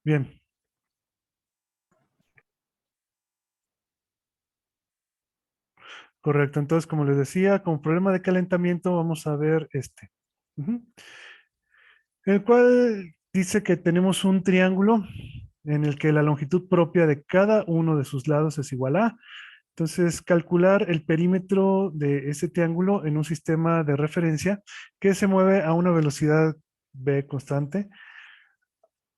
Bien, correcto. Entonces, como les decía, como problema de calentamiento, vamos a ver este. Ujú. El cual dice que tenemos un triángulo en el que la longitud propia de cada uno de sus lados es igual a. Entonces, calcular el perímetro de ese triángulo en un sistema de referencia que se mueve a una velocidad v constante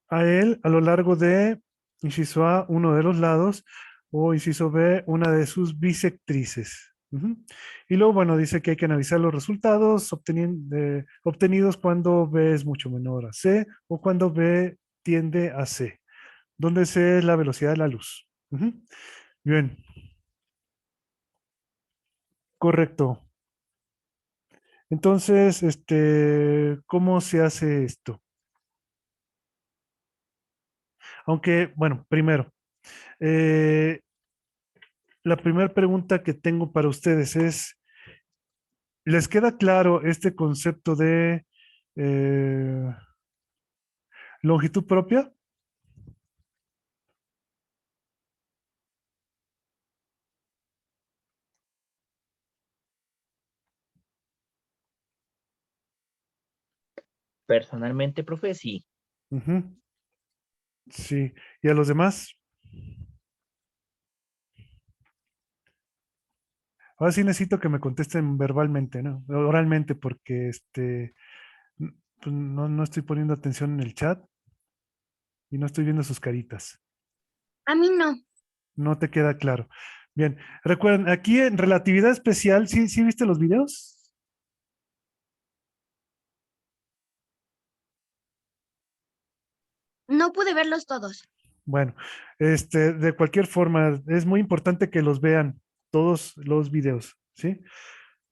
a él a lo largo de, inciso A, uno de los lados, o inciso B, una de sus bisectrices. Ujú. Y luego, bueno, dice que hay que analizar los resultados obtenidos cuando B es mucho menor a C o cuando B tiende a C, donde C es la velocidad de la luz. Ujú. Bien, correcto. Entonces, ¿cómo se hace esto? Aunque, bueno, primero, eh, la primera pregunta que tengo para ustedes es, ¿les queda claro este concepto de eh, longitud propia? Personalmente, profe, sí. Ujú. Sí. ¿Y a los demás? Ahora sí necesito que me contesten verbalmente, ¿no? Oralmente, porque pues no estoy poniendo atención en el chat y no estoy viendo sus caritas. A mí no. No te queda claro. Bien, recuerden, aquí en relatividad especial, ¿sí viste los videos? No pude verlos todos. Bueno, de cualquier forma, es muy importante que los vean todos los videos, ¿sí?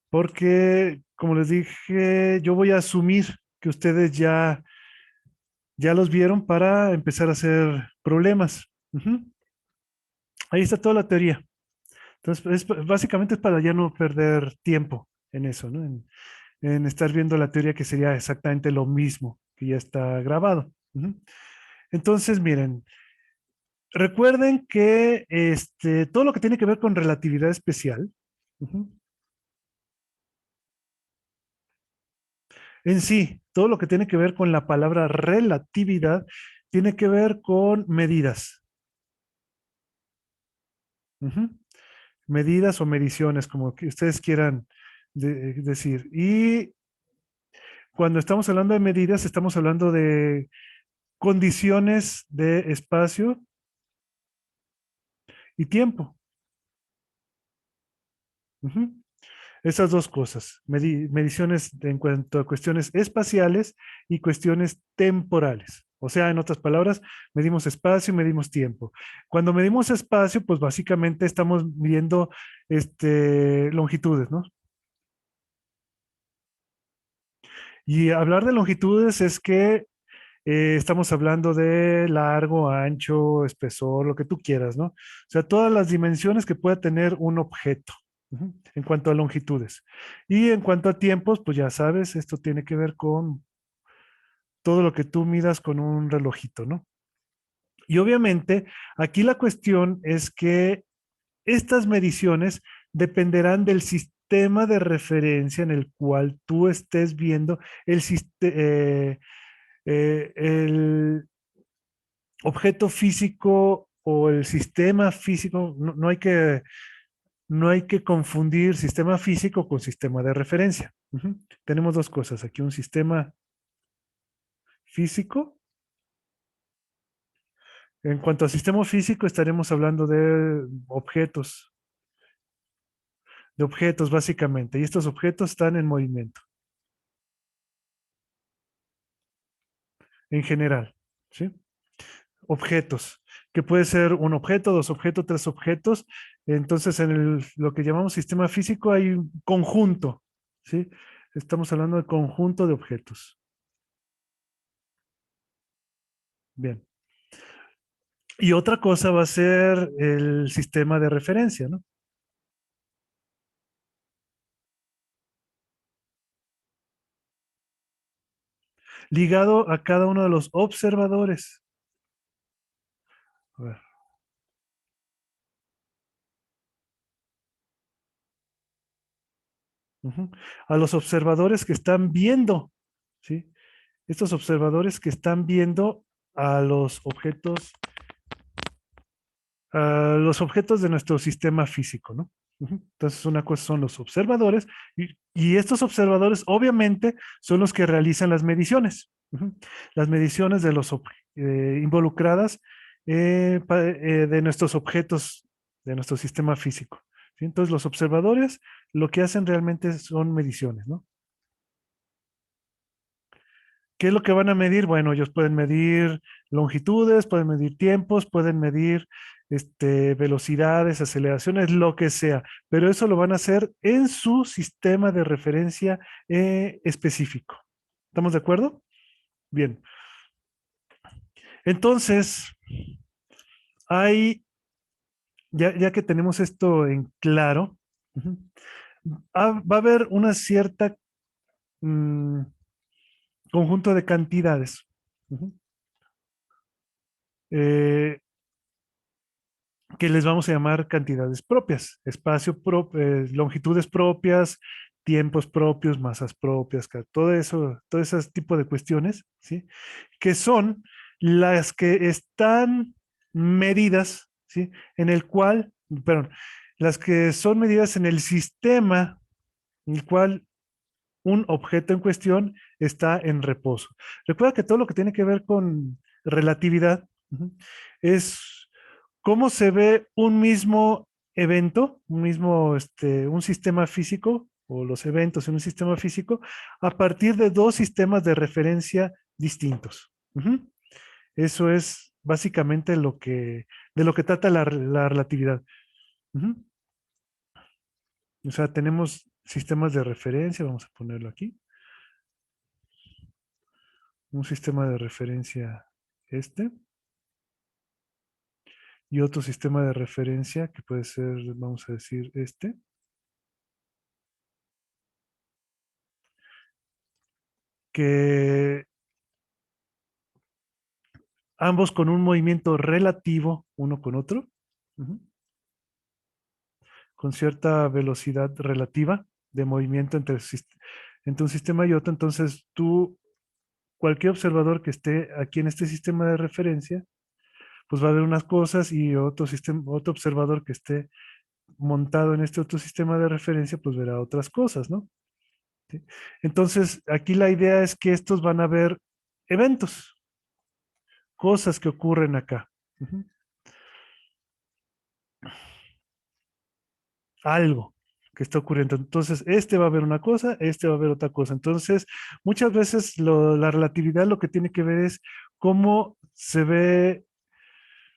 Porque, como les dije, yo voy a asumir que ustedes ya los vieron para empezar a hacer problemas. Ujú. Ahí está toda la teoría. Entonces, básicamente es para ya no perder tiempo en eso, ¿no? En estar viendo la teoría que sería exactamente lo mismo que ya está grabado. Ujú. Entonces, miren, recuerden que todo lo que tiene que ver con relatividad especial, ujú, en sí, todo lo que tiene que ver con la palabra relatividad, tiene que ver con medidas. Ujú. Medidas o mediciones, como que ustedes quieran decir. Y cuando estamos hablando de medidas, estamos hablando de condiciones de espacio y tiempo. Ujú. Esas dos cosas, mediciones en cuanto a cuestiones espaciales y cuestiones temporales. O sea, en otras palabras, medimos espacio y medimos tiempo. Cuando medimos espacio, pues básicamente estamos midiendo longitudes, ¿no? Y hablar de longitudes es que estamos hablando de largo, ancho, espesor, lo que tú quieras, ¿no? O sea, todas las dimensiones que pueda tener un objeto. Ujú. En cuanto a longitudes. Y en cuanto a tiempos, pues ya sabes, esto tiene que ver con todo lo que tú midas con un relojito, ¿no? Y obviamente, aquí la cuestión es que estas mediciones dependerán del sistema de referencia en el cual tú estés viendo el objeto físico o el sistema físico. No hay que confundir sistema físico con sistema de referencia. Ujú. Tenemos dos cosas. Aquí un sistema físico. En cuanto a sistema físico, estaremos hablando de objetos básicamente. Y estos objetos están en movimiento, en general. ¿Sí? Objetos, que puede ser un objeto, dos objetos, tres objetos. Entonces, lo que llamamos sistema físico hay un conjunto. ¿Sí? Estamos hablando de conjunto de objetos. Bien. Y otra cosa va a ser el sistema de referencia, ¿no? Ligado a cada uno de los observadores. Ujú. A los observadores que están viendo, ¿sí? Estos observadores que están viendo a los objetos de nuestro sistema físico, ¿no? Ujú. Entonces, una cosa son los observadores y estos observadores obviamente son los que realizan las mediciones. Ujú. Las mediciones de los involucradas de nuestros objetos de nuestro sistema físico. ¿Sí? Entonces, los observadores lo que hacen realmente son mediciones, ¿no? ¿Qué es lo que van a medir? Bueno, ellos pueden medir longitudes, pueden medir tiempos, pueden medir velocidades, aceleraciones, lo que sea, pero eso lo van a hacer en su sistema de referencia específico. ¿Estamos de acuerdo? Bien. Entonces, hay, ya que tenemos esto en claro, ujú, va a haber una cierta mm, conjunto de cantidades. Ujú. Eh, que les vamos a llamar cantidades propias, longitudes propias, tiempos propios, masas propias, todo eso, todo ese tipo de cuestiones, ¿sí? Que son las que están medidas, ¿sí? En el cual, perdón, las que son medidas en el sistema en el cual un objeto en cuestión está en reposo. Recuerda que todo lo que tiene que ver con relatividad es cómo se ve un mismo evento, un sistema físico o los eventos en un sistema físico a partir de dos sistemas de referencia distintos. Eso es básicamente de lo que trata la relatividad. O sea, tenemos sistemas de referencia, vamos a ponerlo aquí. Un sistema de referencia y otro sistema de referencia que puede ser, vamos a decir, que ambos con un movimiento relativo uno con otro, ujú, con cierta velocidad relativa de movimiento entre un sistema y otro. Entonces, cualquier observador que esté aquí en este sistema de referencia, pues va a ver unas cosas y otro observador que esté montado en este otro sistema de referencia, pues verá otras cosas, ¿no? ¿Sí? Entonces, aquí la idea es que estos van a ver eventos, cosas que ocurren acá. Ujú. Algo que está ocurriendo. Entonces, este va a ver una cosa, este va a ver otra cosa. Entonces, muchas veces la relatividad lo que tiene que ver es cómo se ve.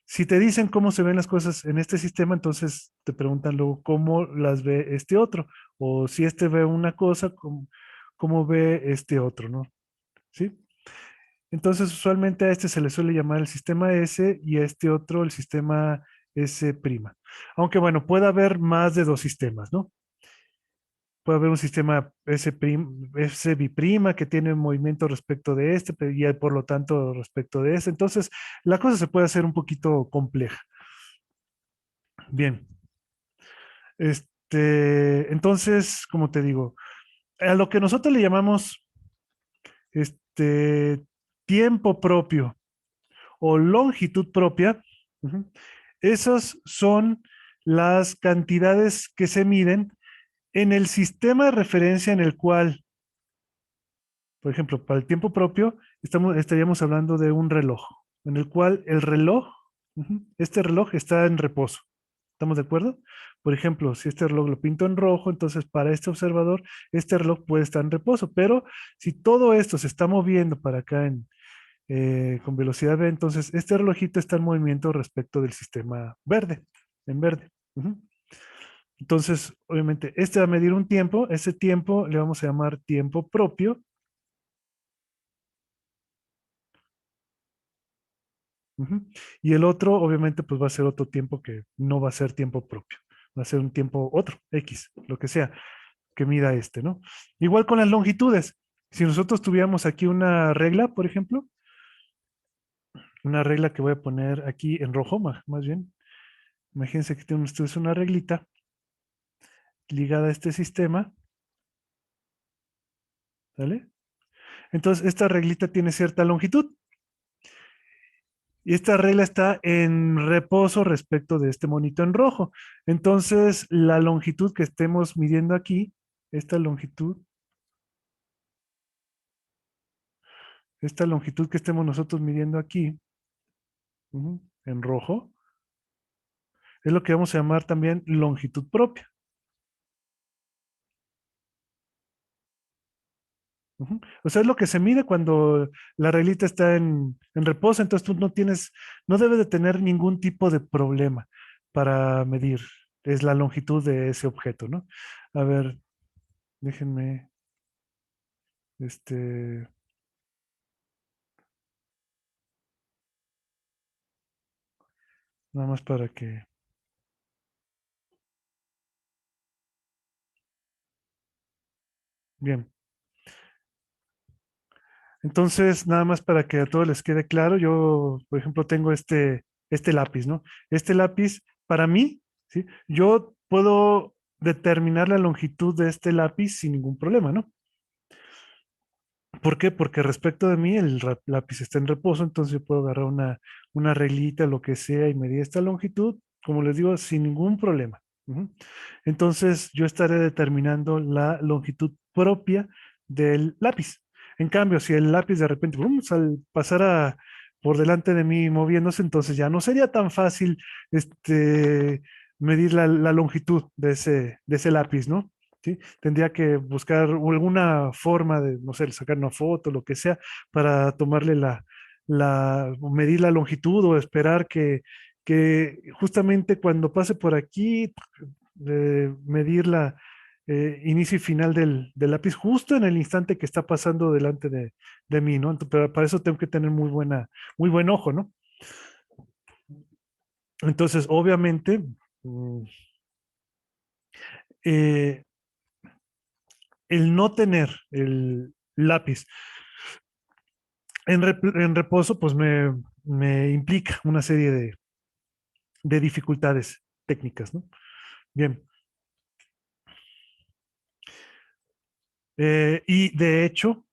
Si te dicen cómo se ven las cosas en este sistema, entonces te preguntan luego cómo las ve este otro. O si este ve una cosa, cómo ve este otro, ¿no? ¿Sí? Entonces, usualmente a este se le suele llamar el sistema S y a este otro el sistema S'. Aunque bueno, puede haber más de dos sistemas, ¿no? Puede haber un sistema S biprima que tiene movimiento respecto de y por lo tanto respecto de este. Entonces, la cosa se puede hacer un poquito compleja. Bien. Entonces, como te digo, a lo que nosotros le llamamos tiempo propio o longitud propia, ujú, esas son las cantidades que se miden en el sistema de referencia en el cual, por ejemplo, para el tiempo propio, estaríamos hablando de un reloj, en el cual el reloj, este reloj está en reposo. ¿Estamos de acuerdo? Por ejemplo, si este reloj lo pinto en rojo, entonces para este observador, este reloj puede estar en reposo, pero si todo esto se está moviendo para acá con velocidad V, entonces este relojito está en movimiento respecto del sistema verde, en verde. Ujú. Entonces, obviamente, este va a medir un tiempo, ese tiempo le vamos a llamar tiempo propio. Ujú. Y el otro, obviamente, pues va a ser otro tiempo que no va a ser tiempo propio, va a ser un tiempo otro, X, lo que sea, que mida ¿no? Igual con las longitudes. Si nosotros tuviéramos aquí una regla, por ejemplo, una regla que voy a poner aquí en rojo, más bien, imagínense que tienen ustedes una reglita ligada a este sistema, ¿Vale? Entonces, esta reglita tiene cierta longitud. Y esta regla está en reposo respecto de este monito en rojo. Entonces, la longitud que estemos midiendo aquí, esta longitud que estemos nosotros midiendo aquí, en rojo, es lo que vamos a llamar también longitud propia. O sea, es lo que se mide cuando la reglita está en reposo, entonces tú no debes de tener ningún tipo de problema para medir. Es la longitud de ese objeto, ¿no? A ver, déjenme, este, nada más para que, bien. Entonces, nada más para que a todos les quede claro, yo, por ejemplo, tengo este lápiz, ¿no? Este lápiz, para mí, ¿sí? Yo puedo determinar la longitud de este lápiz sin ningún problema, ¿no? ¿Por qué? Porque respecto de mí, el lápiz está en reposo, entonces yo puedo agarrar una reglita, lo que sea, y medir esta longitud, como les digo, sin ningún problema. Entonces, yo estaré determinando la longitud propia del lápiz. En cambio, si el lápiz de repente pasara por delante de mí moviéndose, entonces ya no sería tan fácil medir la longitud de ese lápiz, ¿no? ¿Sí? Tendría que buscar alguna forma de, no sé, sacar una foto, lo que sea, para tomarle medir la longitud o esperar que justamente cuando pase por aquí, medir la inicio y final del lápiz justo en el instante que está pasando delante de mí, ¿no? Pero para eso tengo que tener muy buen ojo, ¿no? Entonces, obviamente, eh, el no tener el lápiz en reposo, pues me implica una serie de dificultades técnicas, ¿no? Bien. Y de hecho,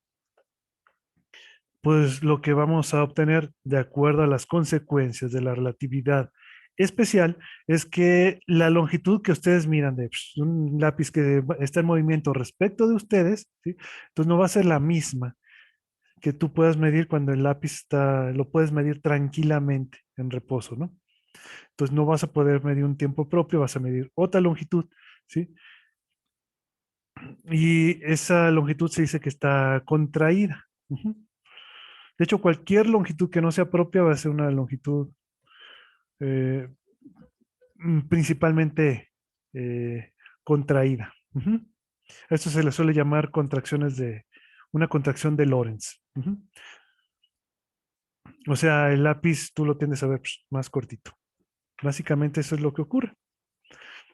pues lo que vamos a obtener de acuerdo a las consecuencias de la relatividad especial es que la longitud que ustedes miran de un lápiz que está en movimiento respecto de ustedes, ¿sí? Entonces no va a ser la misma que tú puedas medir cuando el lápiz lo puedes medir tranquilamente en reposo, ¿no? Entonces no vas a poder medir un tiempo propio, vas a medir otra longitud, ¿sí? Y esa longitud se dice que está contraída. De hecho, cualquier longitud que no sea propia va a ser una longitud eh, principalmente contraída. Esto se le suele llamar una contracción de Lorentz. O sea, el lápiz tú lo tienes a ver más cortito. Básicamente eso es lo que ocurre.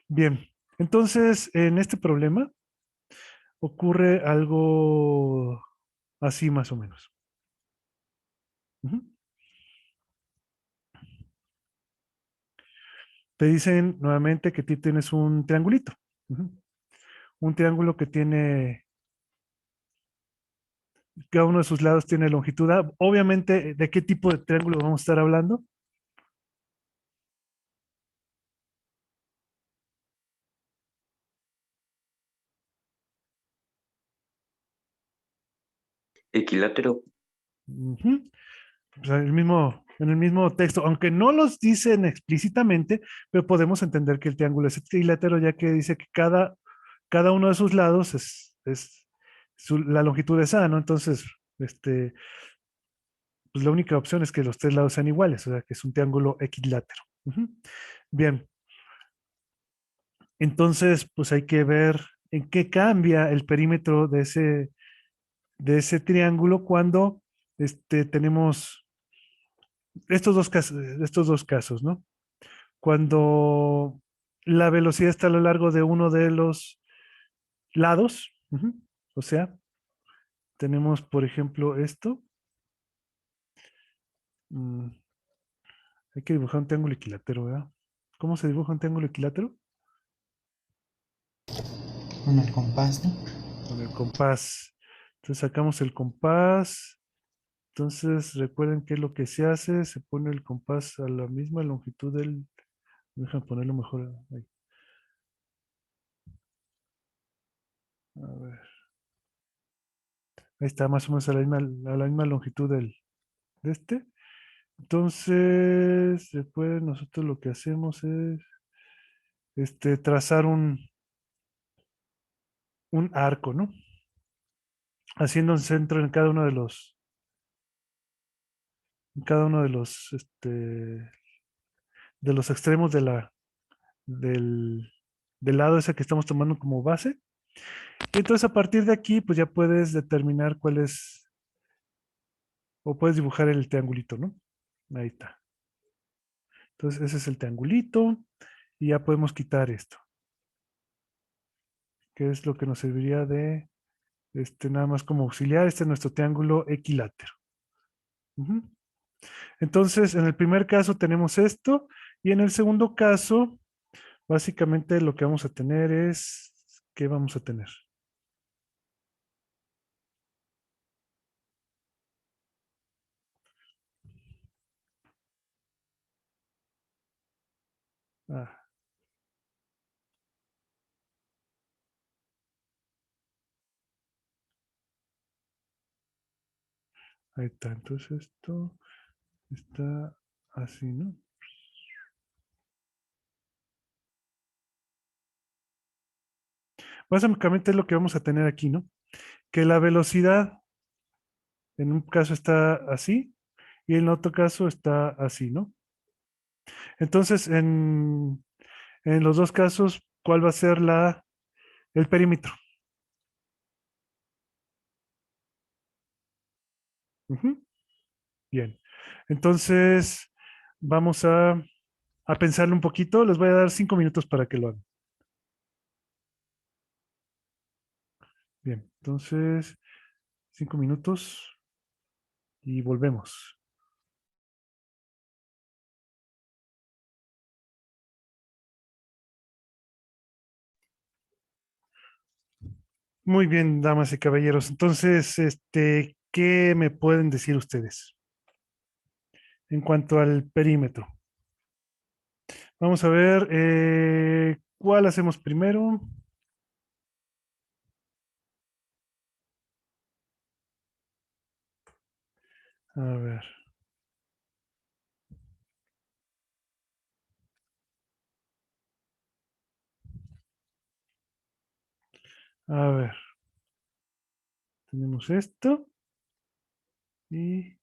Bien, entonces en este problema ocurre algo así más o menos. Te dicen nuevamente que tú tienes un triangulito. Un triángulo que tiene, cada uno de sus lados tiene longitud A. Obviamente, ¿de qué tipo de triángulo vamos a estar hablando? Equilátero. O sea, en el mismo texto, aunque no los dicen explícitamente, pero podemos entender que el triángulo es equilátero, ya que dice que cada uno de sus lados la longitud es A, ¿no? Entonces, pues la única opción es que los tres lados sean iguales, o sea, que es un triángulo equilátero. Bien, entonces, pues hay que ver en qué cambia el perímetro de ese triángulo cuando tenemos estos dos casos, ¿no? Cuando la velocidad está a lo largo de uno de los lados, o sea, tenemos, por ejemplo, esto. Hay que dibujar un triángulo equilátero, ¿verdad? ¿Cómo se dibuja un triángulo equilátero? Con el compás, ¿no? Con el compás. Entonces sacamos el compás. Entonces recuerden que lo que se hace, se pone el compás a la misma longitud del... Déjame ponerlo mejor ahí. A ver. Ahí está, más o menos a la misma longitud de este. Entonces, después nosotros lo que hacemos es trazar un arco, ¿no? Haciendo un centro en cada uno de los extremos del, del lado ese que estamos tomando como base. Y entonces a partir de aquí, pues ya puedes determinar cuál es, o puedes dibujar el triangulito, ¿no? Ahí está. Entonces ese es el triangulito y ya podemos quitar esto, que es lo que nos serviría de, nada más como auxiliar. Este es nuestro triángulo equilátero. Ujú. Entonces, en el primer caso tenemos esto y en el segundo caso, básicamente lo que vamos a tener es, ¿qué vamos a tener? Ah, ahí está. Entonces esto está así, ¿no? Básicamente es lo que vamos a tener aquí, ¿no? Que la velocidad en un caso está así y en otro caso está así, ¿no? Entonces, en los dos casos, ¿cuál va a ser el perímetro? Ujú. Bien. Entonces, vamos a pensarlo un poquito. Les voy a dar 5 minutos para que lo hagan. Bien. Entonces, 5 minutos y volvemos. Muy bien, damas y caballeros. Entonces, ¿qué me pueden decir ustedes en cuanto al perímetro? Vamos a ver, ¿cuál hacemos primero? A ver, a ver. Tenemos esto y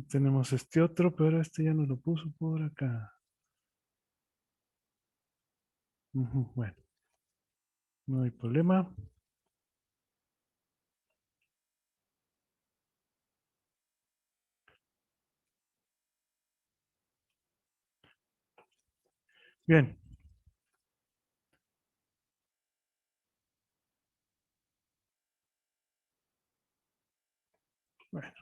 tenemos este otro, pero este ya nos lo puso por acá. Ujú, bueno, no hay problema. Bien, bueno,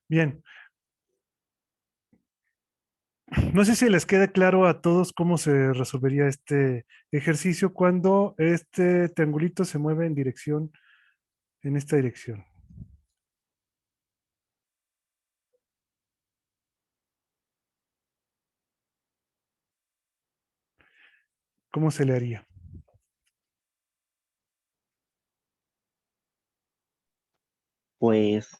bien. No sé si les queda claro a todos cómo se resolvería este ejercicio cuando este triangulito se mueve en esta dirección. ¿Cómo se le haría? Pues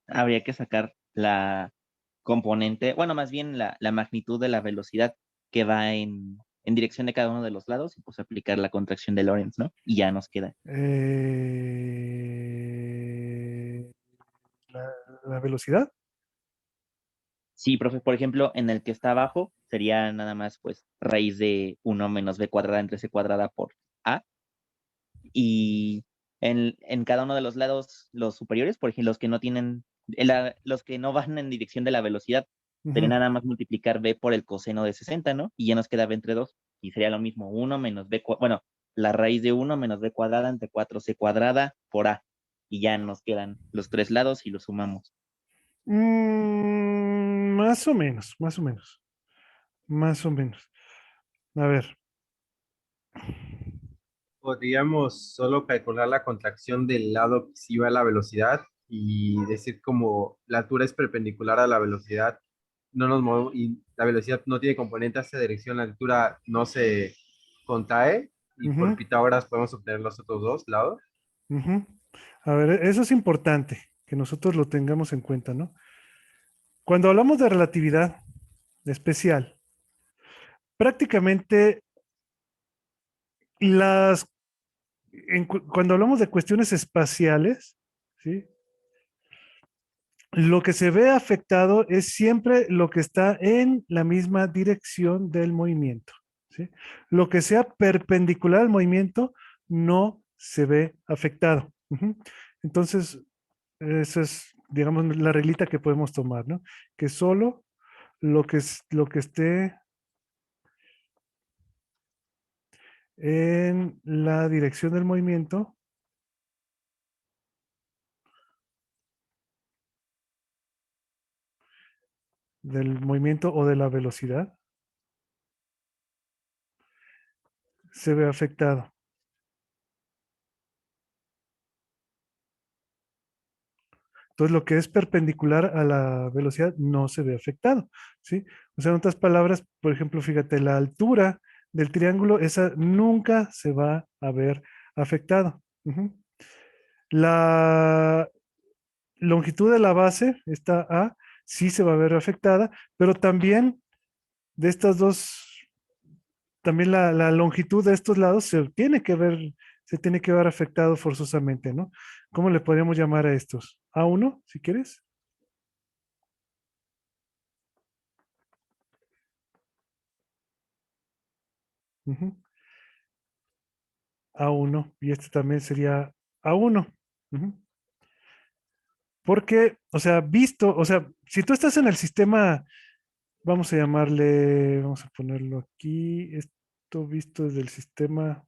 habría que sacar la componente, bueno, más bien la magnitud de la velocidad que va en dirección de cada uno de los lados y pues aplicar la contracción de Lorentz, ¿no? Y ya nos queda. Eh, la, la velocidad. Sí, profe, por ejemplo, en el que está abajo sería nada más pues raíz de 1 menos b cuadrada entre c cuadrada por a. Y en cada uno de los lados, los superiores, por ejemplo, los que no tienen, los que no van en dirección de la velocidad, sería Ujú. nada más multiplicar b por el coseno de 60, ¿no? Y ya nos queda b entre 2. Y sería lo mismo, 1 menos b, bueno, la raíz de 1 menos b cuadrada entre 4c cuadrada por a. Y ya nos quedan los tres lados y los sumamos. Más o menos, más o menos, más o menos. A ver. Podríamos solo calcular la contracción del lado que sí va a la velocidad y decir como la altura es perpendicular a la velocidad, no nos movemos y la velocidad no tiene componente hacia dirección, la altura no se contrae y por Ujú, Pitágoras podemos obtener los otros dos lados. ujú. A ver, eso es importante, que nosotros lo tengamos en cuenta, ¿no? Cuando hablamos de relatividad especial, prácticamente las, cuando hablamos de cuestiones espaciales, ¿sí? Lo que se ve afectado es siempre lo que está en la misma dirección del movimiento, ¿sí? Lo que sea perpendicular al movimiento no se ve afectado. Ujú. Entonces, esa es, digamos, la reglita que podemos tomar, ¿no? Que solo lo que esté en la dirección del movimiento o de la velocidad, se ve afectado. Entonces, lo que es perpendicular a la velocidad no se ve afectado, ¿sí? O sea, en otras palabras, por ejemplo, fíjate, la altura del triángulo, esa nunca se va a ver afectado. Ujú. La longitud de la base, esta A, sí se va a ver afectada, pero también de estas dos, también la longitud de estos lados se tiene que ver afectado forzosamente, ¿no? ¿Cómo le podríamos llamar a estos? A1, si quieres. Ujú. A1 y este también sería A1. Ujú. Porque, o sea, visto, o sea, si tú estás en el sistema, vamos a llamarle, vamos a ponerlo aquí, esto visto desde el sistema,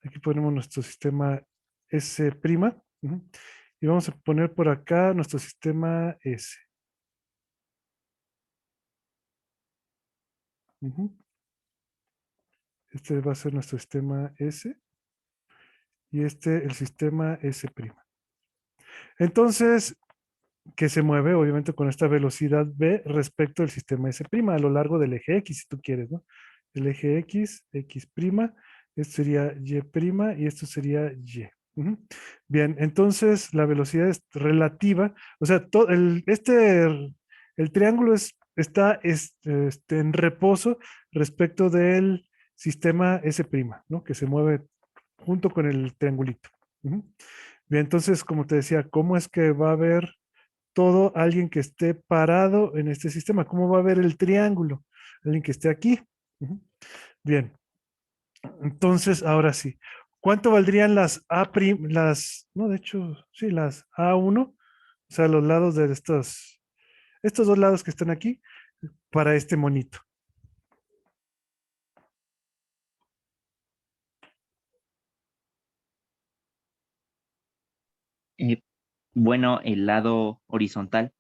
aquí ponemos nuestro sistema S', ujú, y vamos a poner por acá nuestro sistema S. Ujú. Este va a ser nuestro sistema S y este el sistema S'. Entonces, que se mueve obviamente con esta velocidad v respecto al sistema S' a lo largo del eje X, si tú quieres, ¿no? El eje X, X', esto sería Y' y esto sería Y. Ujú. Bien, entonces la velocidad es relativa, o sea, el triángulo está en reposo respecto del sistema S', ¿no? Que se mueve junto con el triangulito. Ujú. Bien, entonces, como te decía, ¿cómo es que va a haber todo alguien que esté parado en este sistema? ¿Cómo va a ver el triángulo? Alguien que esté aquí. Ujú. Bien, entonces ahora sí. ¿Cuánto valdrían las no, de hecho, sí, las A1, o sea, los lados de estos dos lados que están aquí, para este monito? Eh, bueno, el lado horizontal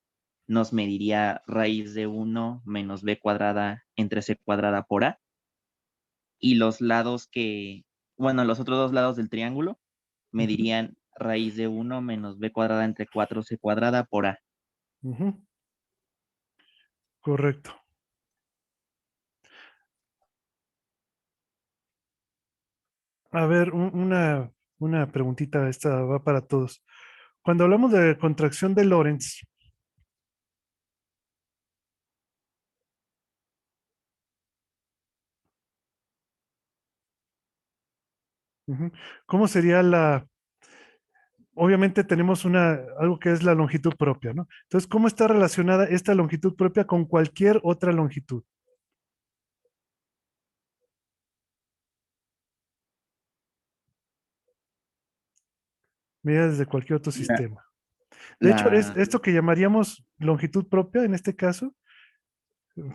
nos mediría raíz de 1 menos b cuadrada entre c cuadrada por a. Y los lados bueno, los otros dos lados del triángulo Ujú, medirían raíz de 1 menos b cuadrada entre 4c cuadrada por a. ujú, correcto. A ver, una preguntita, esta va para todos. Cuando hablamos de contracción de Lorentz, ujú, ¿cómo sería obviamente tenemos algo que es la longitud propia, ¿no? Entonces, ¿cómo está relacionada esta longitud propia con cualquier otra longitud? Mira, desde cualquier otro La, sistema. De hecho, es la, esto que llamaríamos longitud propia en este caso,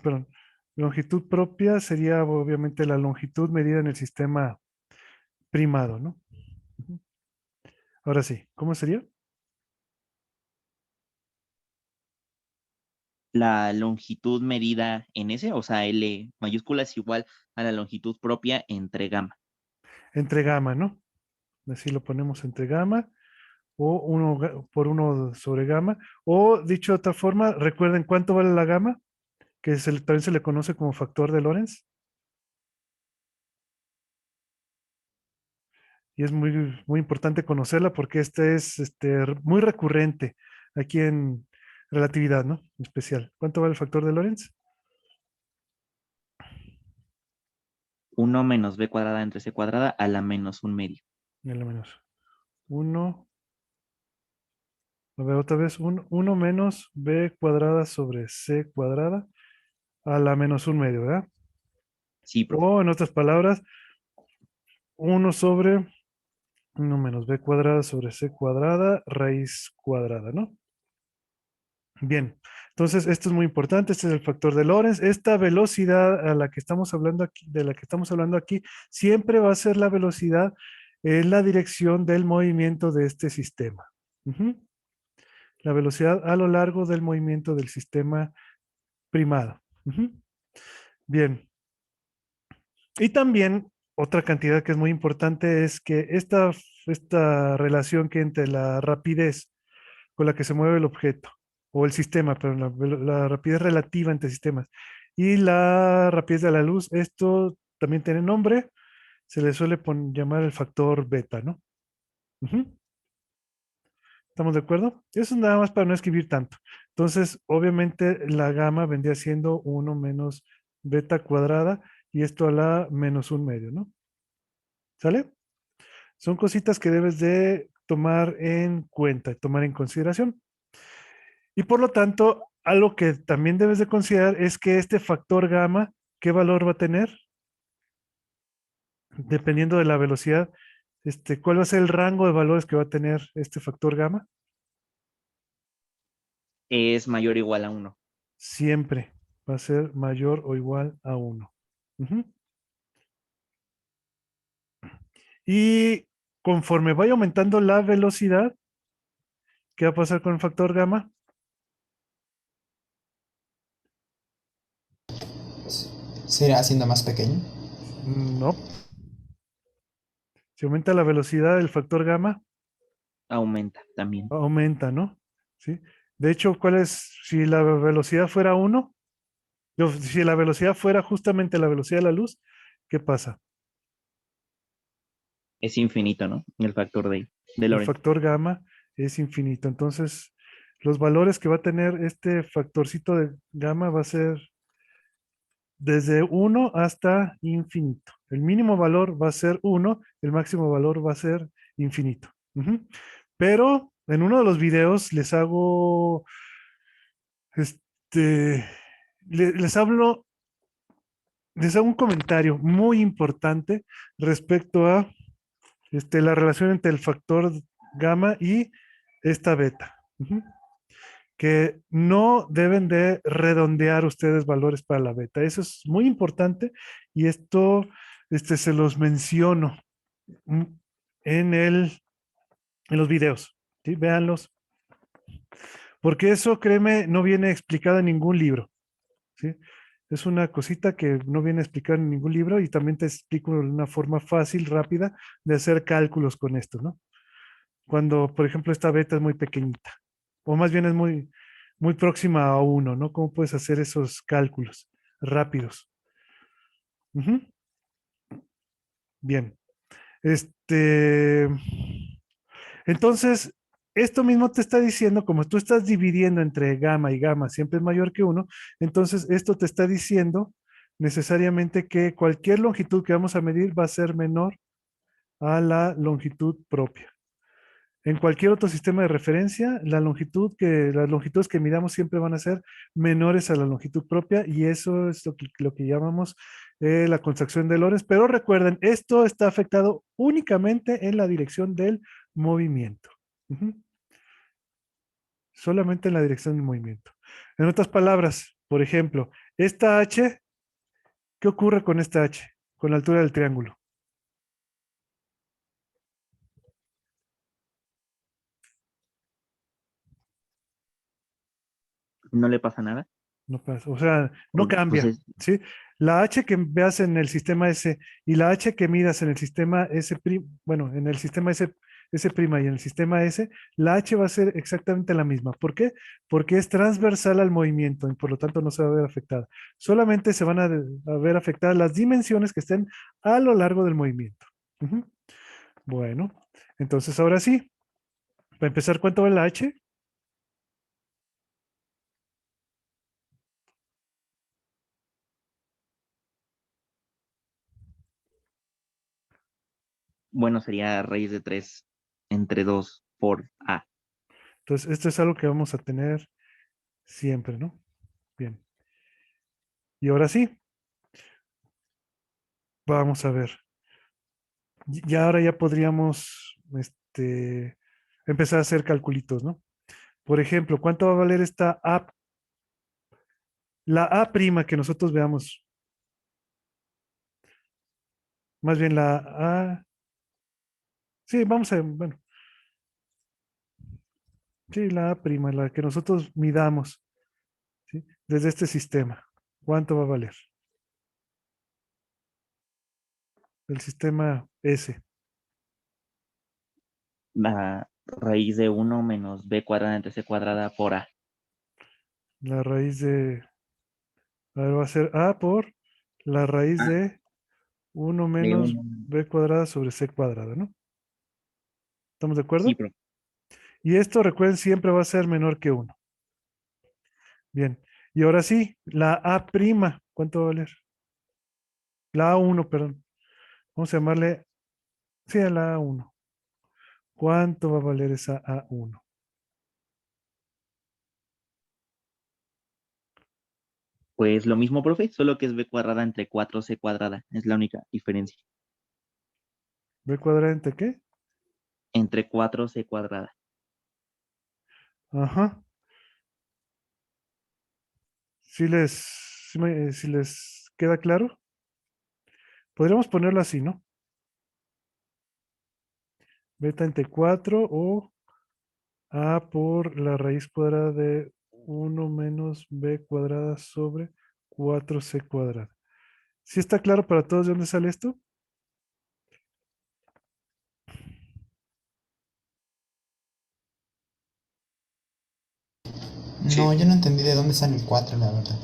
perdón, longitud propia sería obviamente la longitud medida en el sistema primado, ¿no? Ujú. Ahora sí, ¿cómo sería? la longitud medida en ese, o sea, L mayúscula es igual a la longitud propia entre gamma. Entre gamma, ¿no? Así lo ponemos entre gamma o 1 por 1 sobre gamma. O dicho de otra forma, recuerden cuánto vale la gamma, que también se le conoce como factor de Lorentz. Y es muy importante conocerla porque este es muy recurrente aquí en relatividad, ¿no? En especial. ¿Cuánto vale el factor de Lorentz? 1 menos b cuadrada entre c cuadrada a la menos un medio. L menos 1. A ver, otra vez. 1 menos b cuadrada sobre c cuadrada a la menos un medio, ¿verdad? Sí, profe. O en otras palabras, 1 sobre 1 menos b cuadrada sobre c cuadrada raíz cuadrada, ¿no? Bien, entonces esto es muy importante, este es el factor de Lorentz. Esta velocidad a la que estamos hablando aquí, de la que estamos hablando aquí, siempre va a ser la velocidad en la dirección del movimiento de este sistema. Ujú. La velocidad a lo largo del movimiento del sistema primado. Ujú. Bien, y también otra cantidad que es muy importante es que esta relación que entre la rapidez con la que se mueve el objeto o el sistema, pero la rapidez relativa entre sistemas y la rapidez de la luz, esto también tiene nombre, se le suele llamar el factor beta, ¿no? Ujú. ¿Estamos de acuerdo? Eso es nada más para no escribir tanto. Entonces, obviamente la gamma vendría siendo 1 menos beta cuadrada y esto a la menos un medio, ¿no? ¿Sale? Son cositas que debes de tomar en cuenta, tomar en consideración. Y por lo tanto, algo que también debes de considerar es que este factor gamma, ¿qué valor va a tener? Dependiendo de la velocidad, ¿cuál va a ser el rango de valores que va a tener este factor gamma? Es mayor o igual a 1. Siempre va a ser mayor o igual a 1. Ujú. Y conforme vaya aumentando la velocidad, ¿qué va a pasar con el factor gamma? ¿Se irá haciendo más pequeño? No. Si aumenta la velocidad, el factor gamma Aumenta también. aumenta, ¿no? ¿Sí? De hecho, si la velocidad fuera 1, si la velocidad fuera justamente la velocidad de la luz, ¿qué pasa? Es infinito, ¿no? El factor de El Lorentz. factor gamma es infinito. Entonces, los valores que va a tener este factorcito de gamma va a ser desde 1 hasta infinito. El mínimo valor va a ser 1, el máximo valor va a ser infinito. Ujú. Pero en uno de los videos este, les hablo, les hago un comentario muy importante respecto a la relación entre el factor gamma y esta beta. Ujú. Que no deben de redondear ustedes valores para la beta. Eso es muy importante y esto se los menciono mm, en los videos. ¿Sí? Véanlos. Porque eso, créeme, no viene explicado en ningún libro. ¿Sí? Es una cosita que no viene explicada en ningún libro y también te explico una forma fácil, rápida de hacer cálculos con esto, ¿no? Cuando, por ejemplo, esta beta es muy pequeñita, o más bien es muy próxima a 1, ¿no? ¿Cómo puedes hacer esos cálculos rápidos? Ujú. Bien. Este, entonces, esto mismo te está diciendo, como tú estás dividiendo entre gamma y gamma siempre es mayor que 1, entonces esto te está diciendo necesariamente que cualquier longitud que vamos a medir va a ser menor a la longitud propia. En cualquier otro sistema de referencia, las longitudes que midamos siempre van a ser menores a la longitud propia y eso es lo que llamamos la contracción de Lorentz. Pero recuerden, esto está afectado únicamente en la dirección del movimiento. Ujú. Solamente en la dirección del movimiento. En otras palabras, por ejemplo, esta H, ¿qué ocurre con esta H? Con la altura del triángulo. ¿No le pasa nada? No pasa, o sea, no Pues cambia, ¿sí? La H que veas en el sistema S y la H que midas en el sistema S', bueno, en el sistema S' y en el sistema S, la H va a ser exactamente la misma. ¿Por qué? Porque es transversal al movimiento y por lo tanto no se va a ver afectada. Solamente se van a ver afectadas las dimensiones que estén a lo largo del movimiento. Ujú. Bueno, entonces ahora sí, para empezar, ¿cuánto vale la H? bueno, sería raíz de 3 entre 2 por A. Entonces, esto es algo que vamos a tener siempre, ¿no? Bien. Y ahora sí, vamos a ver. Ya ahora ya podríamos empezar a hacer calculitos, ¿no? Por ejemplo, ¿cuánto va a valer esta A? La A' que nosotros veamos. Más bien la A. Sí, vamos a, bueno, sí, la A', la que nosotros midamos, ¿sí? Desde este sistema. ¿Cuánto va a valer? El sistema S. La raíz de 1 menos B cuadrada entre C cuadrada por A. La raíz de, a ver, va a ser A por la raíz de 1 De menos 1. B cuadrada sobre C cuadrada, ¿no? ¿Estamos de Sí, acuerdo? pero Y esto, recuerden, siempre va a ser menor que 1. Bien. Y ahora sí, la A', ¿cuánto va a valer? La A1, perdón. Vamos a llamarle, sí, a la A1. ¿Cuánto va a valer esa A1? pues lo mismo, profe, solo que es B cuadrada entre 4C cuadrada. Es la única diferencia. ¿B cuadrada entre qué? Entre 4C cuadrada. Ajá. Si les queda claro, podríamos ponerlo así, ¿no? Beta entre 4 o A por la raíz cuadrada de 1 menos B cuadrada sobre 4C cuadrada. ¿Sí está claro para todos de dónde sale esto? No, yo no entendí de dónde sale el 4, la verdad.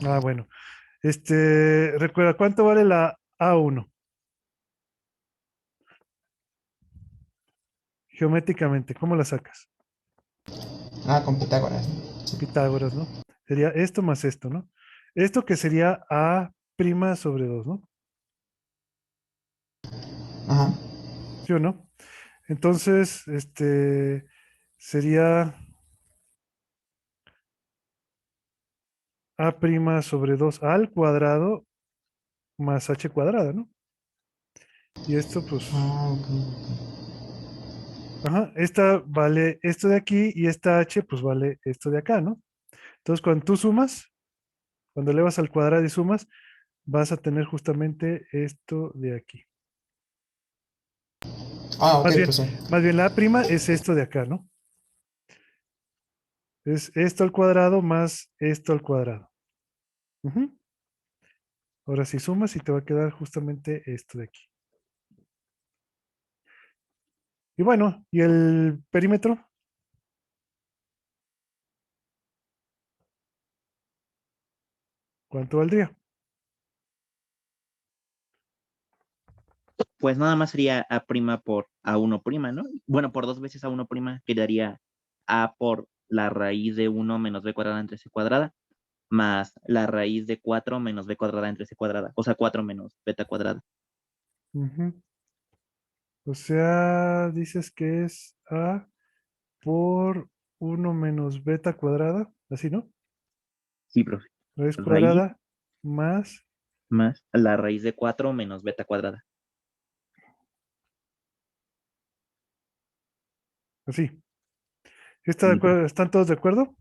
Ah, bueno. Recuerda, ¿cuánto vale la A1? Geométricamente, ¿cómo la sacas? Ah, con Pitágoras, ¿no? Sí. Pitágoras, ¿no? Sería esto más esto, ¿no? Esto que sería A' sobre 2, ¿no? Ajá. ¿Sí o no? Entonces, sería A' sobre 2 al cuadrado más H cuadrada, ¿no? Y esto, pues, Ah, ok, ok. ajá, esta vale esto de aquí y esta H, pues vale esto de acá, ¿no? Entonces, cuando tú sumas, cuando elevas al cuadrado y sumas, vas a tener justamente esto de aquí. Ah, ok, Más bien, profesor. más bien la A' es esto de acá, ¿no? Es esto al cuadrado más esto al cuadrado. Ujú. Ahora sí sumas y te va a quedar justamente esto de aquí. Y bueno, ¿y el perímetro? ¿Cuánto valdría? Pues nada más sería A' por A1', ¿no? Bueno, por 2 veces A1', quedaría A por la raíz de 1 menos B cuadrada entre C cuadrada, más la raíz de 4 menos B cuadrada entre C cuadrada. O sea, 4 menos beta cuadrada. Ujú. O sea, dices que es A por 1 menos beta cuadrada, así, ¿no? Sí, profe. Raíz Raíz cuadrada más, más la raíz de 4 menos beta cuadrada. así. Sí, profe. ¿Están todos de acuerdo?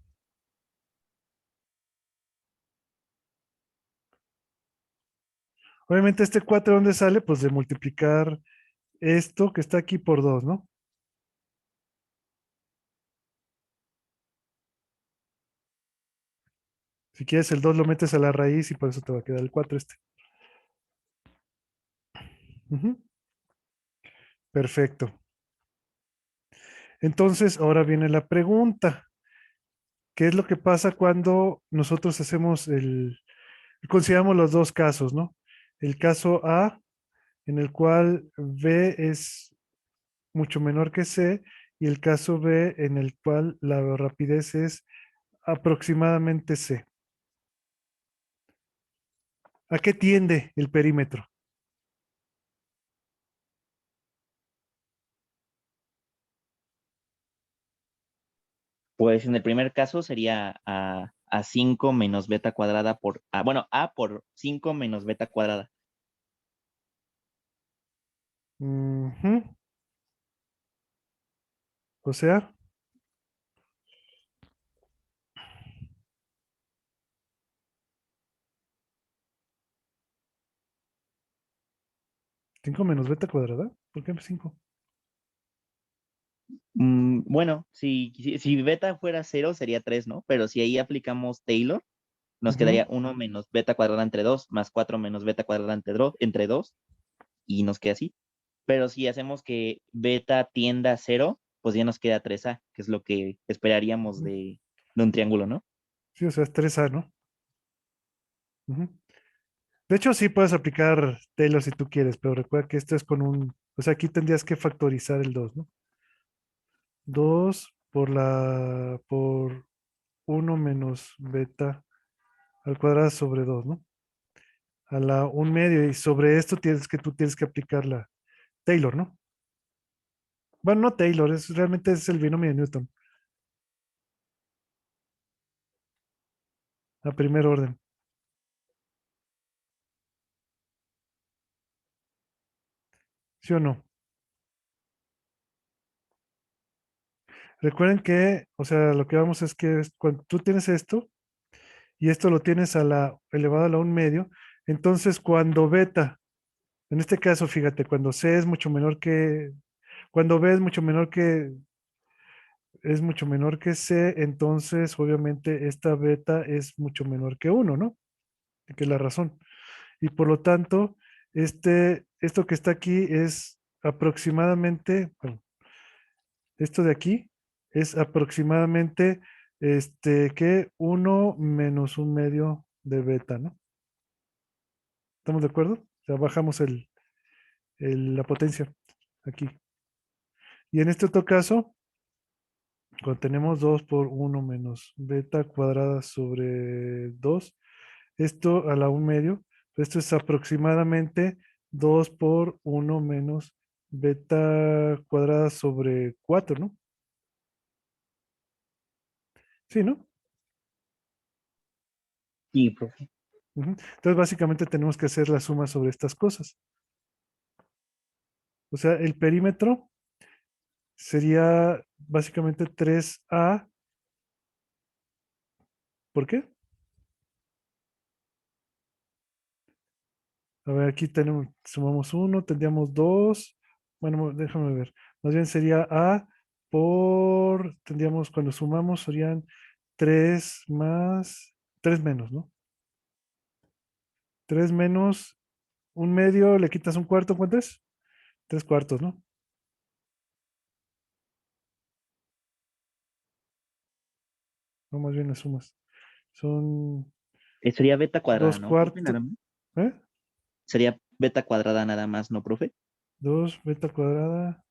Obviamente este 4, ¿dónde sale? Pues de multiplicar esto que está aquí por 2, ¿no? Si quieres el 2 lo metes a la raíz y por eso te va a quedar el 4 este. Ujú. Perfecto. Entonces, ahora viene la pregunta. ¿Qué es lo que pasa cuando nosotros consideramos los dos casos, ¿no? El caso A, en el cual B es mucho menor que C, y el caso B, en el cual la rapidez es aproximadamente C. ¿A qué tiende el perímetro? Pues en el primer caso sería a 5 menos beta cuadrada por, bueno, A por 5 menos beta cuadrada. Ujú. O sea, 5 menos beta cuadrada. ¿Por qué 5? Bueno, si beta fuera 0 sería 3, ¿no? Pero si ahí aplicamos Taylor, nos quedaría 1 menos beta cuadrada entre 2 más 4 menos beta cuadrada entre 2 y nos queda así. Pero si hacemos que beta tienda a 0, pues ya nos queda 3A, que es lo que esperaríamos de un triángulo, ¿no? Sí, o sea, es 3A, ¿no? Ujú. De hecho, sí puedes aplicar Taylor si tú quieres, pero recuerda que esto es con o sea, aquí tendrías que factorizar el 2, ¿no? 2 por 1 menos beta al cuadrado sobre 2, ¿no? A la 1/2, y sobre esto tú tienes que aplicar la Taylor, ¿no? Bueno, no Taylor, realmente es el binomio de Newton, a primer orden. ¿Sí o no? Recuerden que, o sea, lo que vamos es que cuando tú tienes esto y esto lo tienes a la elevado a la 1/2, entonces cuando beta, en este caso, fíjate, cuando C es mucho menor que, cuando B es mucho menor que C, entonces obviamente esta beta es mucho menor que 1, ¿no? Que es la razón. Y por lo tanto, esto que está aquí es aproximadamente, bueno, esto de aquí es aproximadamente, que 1 menos 1/2 de beta, ¿no? ¿Estamos de acuerdo? O sea, bajamos la potencia aquí. Y en este otro caso, cuando tenemos 2 por 1 menos beta cuadrada sobre 2, esto a la 1/2, esto es aproximadamente 2 por 1 menos beta cuadrada sobre 4, ¿no? Sí, ¿no? Sí, profe. Ujú. Entonces, básicamente tenemos que hacer la suma sobre estas cosas. O sea, el perímetro sería básicamente 3A. ¿Por qué? A ver, aquí sumamos 1, tendríamos 2. Bueno, déjame ver. Más bien sería A tendríamos, cuando sumamos, serían 3 más, 3 menos, ¿no? 3 menos 1/2, le quitas 1/4, ¿cuánto es? 3/4, ¿no? No, más bien le sumas. Son Sería beta cuadrada, 2 ¿no, profe? cuartos, Nada más. ¿eh? Sería beta cuadrada nada más, ¿no, profe? 2 beta cuadrada.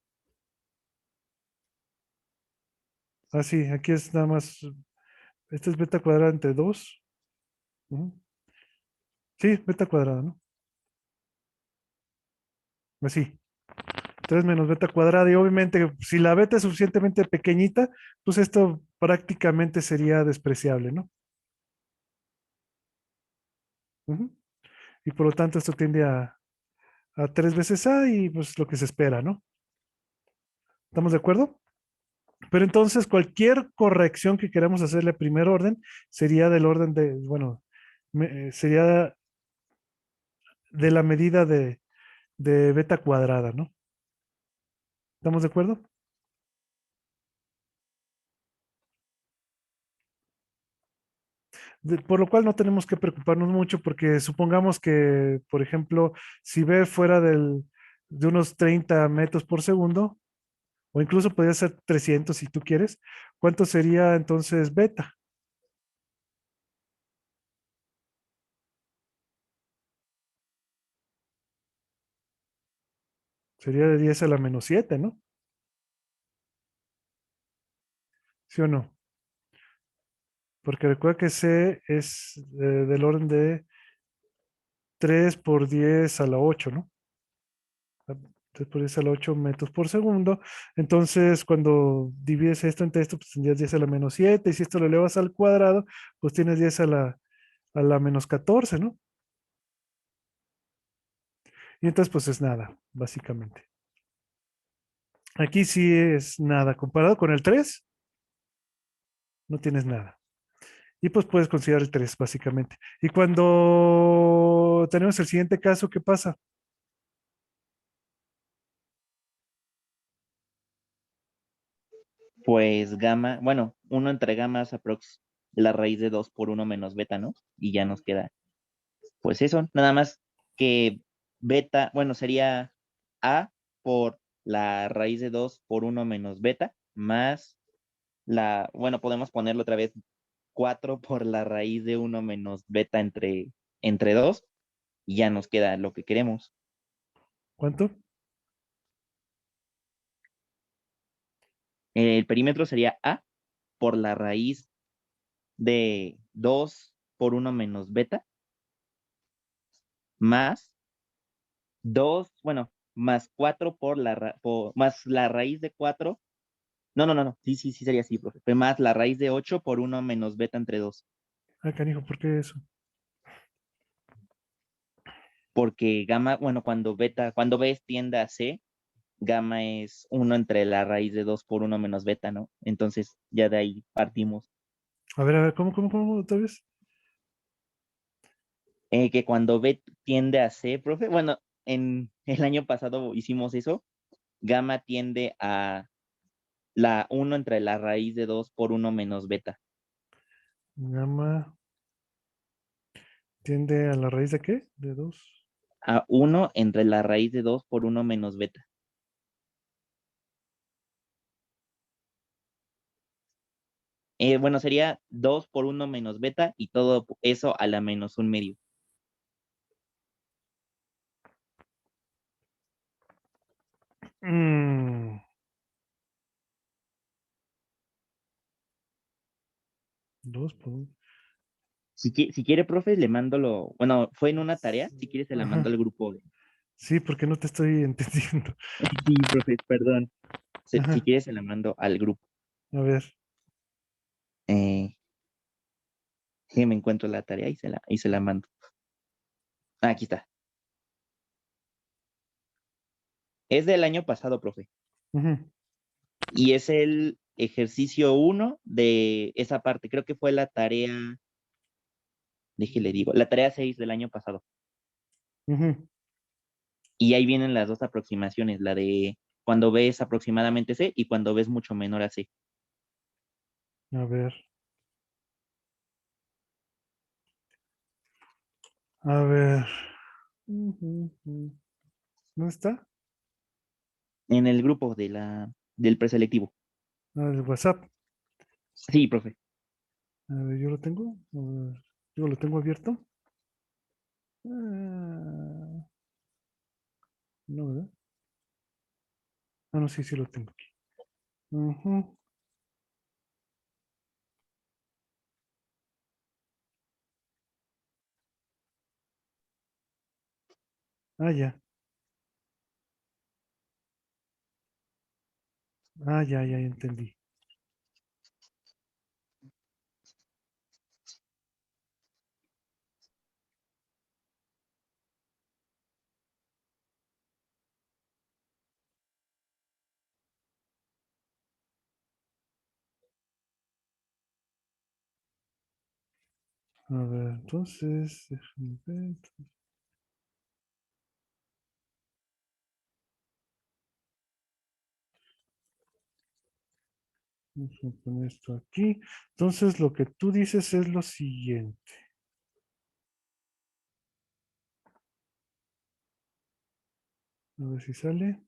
Ah, sí, aquí es nada más. Esta es beta cuadrada entre 2. Sí, beta cuadrada, ¿no? Así. 3 menos beta cuadrada. Y obviamente, si la beta es suficientemente pequeñita, pues esto prácticamente sería despreciable, ¿no? Ujú. Y por lo tanto, esto tiende a 3 veces A y pues lo que se espera, ¿no? ¿Estamos de acuerdo? Pero entonces cualquier corrección que queramos hacerle a primer orden sería del orden de, bueno, sería de la medida de beta cuadrada, ¿no? ¿Estamos de acuerdo? Por lo cual no tenemos que preocuparnos mucho porque supongamos que, por ejemplo, si B fuera de unos 30 metros por segundo, o incluso podría ser 300 si tú quieres, ¿cuánto sería entonces beta? Sería de 10 a la menos 7, ¿no? ¿Sí o no? Porque recuerda que C es del orden de 3 por 10 a la 8, ¿no? 3 por 10 a la 8 metros por segundo. Entonces, cuando divides esto entre esto, pues tendrías 10 a la menos 7. Y si esto lo elevas al cuadrado, pues tienes 10 a la menos 14, ¿no? Y entonces, pues es nada, básicamente. Aquí sí es nada. Comparado con el 3, no tienes nada. Y pues puedes considerar el 3, básicamente. Y cuando tenemos el siguiente caso, ¿qué pasa? Pues gamma, bueno, uno entre gamma es aprox la raíz de 2 por uno menos beta, ¿no? Y ya nos queda, pues eso, nada más que beta, bueno, sería A por la raíz de 2 por uno menos beta, más bueno, podemos ponerlo otra vez 4 por la raíz de uno menos beta entre 2 y ya nos queda lo que queremos. ¿Cuánto? El perímetro sería A por la raíz de 2 por uno menos beta, más 2, bueno, más 4 más la raíz de 4. No, sí sería así, profe. Fue más la raíz de 8 por uno menos beta entre 2. Ah, canijo, ¿por qué eso? Porque gamma, bueno, cuando B tiende a C, gamma es uno entre la raíz de 2 por uno menos beta, ¿no? Entonces ya de ahí partimos. A ver, ¿cómo otra vez? Que cuando B tiende a C, profe, bueno, en el año pasado hicimos eso, gamma tiende a la uno entre la raíz de 2 por uno menos beta. Gamma tiende a la raíz de qué? De 2. A uno entre la raíz de 2 por uno menos beta. Bueno, sería 2 por uno menos beta y todo eso a la menos un medio. Mm, 2 por 1. Si quiere, profe, le mando bueno, fue en una tarea, si quiere se la mando Ajá. al grupo. Sí, porque no te estoy entendiendo. Sí, profe, perdón. Si Ajá. quiere se la mando al grupo. A ver. Eh, que me encuentro la tarea y se la mando. Ah, aquí está. Es del año pasado, profe. Ujú. Y es el ejercicio uno de esa parte. Creo que fue la tarea, déjele digo, la tarea 6 del año pasado. Ujú. Y ahí vienen las dos aproximaciones, la de cuando ves aproximadamente C y cuando ves mucho menor a C. A ver. A ver. Ujú, ujú. ¿Dónde está? En el grupo del preselectivo. Ah, el WhatsApp. Sí, profe. A ver, yo lo tengo. A ver, yo lo tengo abierto. Ah, no, ¿verdad? Ah, no, sí, sí lo tengo aquí. Ujú. Ah, ya. Ah, ya entendí. A ver, entonces, déjame ver. Vamos a poner esto aquí. Entonces, lo que tú dices es lo siguiente. A ver si sale.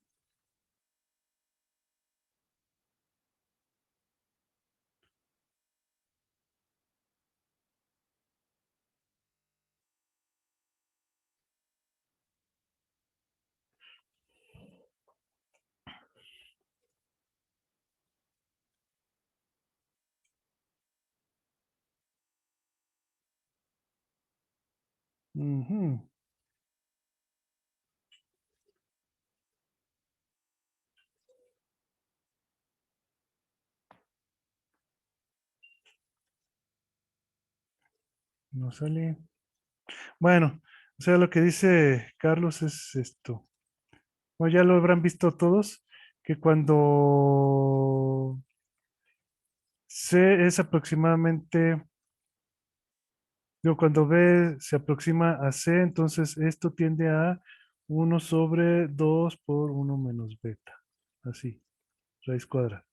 Ujú. No sale. Bueno, o sea, lo que dice Carlos es esto. Bueno, ya lo habrán visto todos, que cuando C es aproximadamente, digo, cuando B se aproxima a C, entonces esto tiende a 1/2 por 1 menos beta. Así, raíz cuadrada.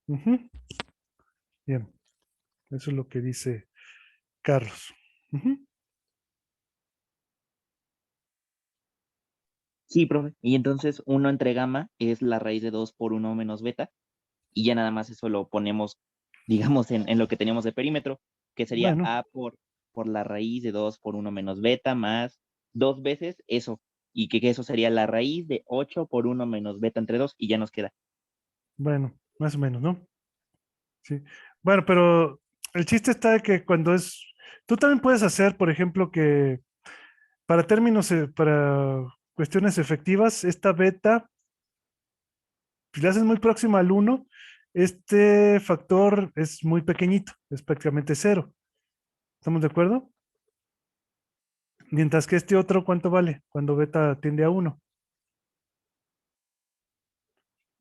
Ujú. Bien, eso es lo que dice Carlos. Ujú. Sí, profe. Y entonces 1 entre gamma es la raíz de 2 por 1 menos beta. Y ya nada más eso lo ponemos, digamos, en lo que teníamos de perímetro, que sería Bueno, A por la raíz de 2 por 1 menos beta más 2 veces eso. Y que eso sería la raíz de 8 por 1 menos beta entre 2 y ya nos queda. bueno, más o menos, ¿no? Sí. Bueno, pero el chiste está de que cuando es, tú también puedes hacer, por ejemplo, que para términos, para cuestiones efectivas, esta beta, si la haces muy próxima al 1, este factor es muy pequeñito, es prácticamente cero. ¿Estamos de acuerdo? Mientras que este otro, ¿cuánto vale? Cuando beta tiende a 1.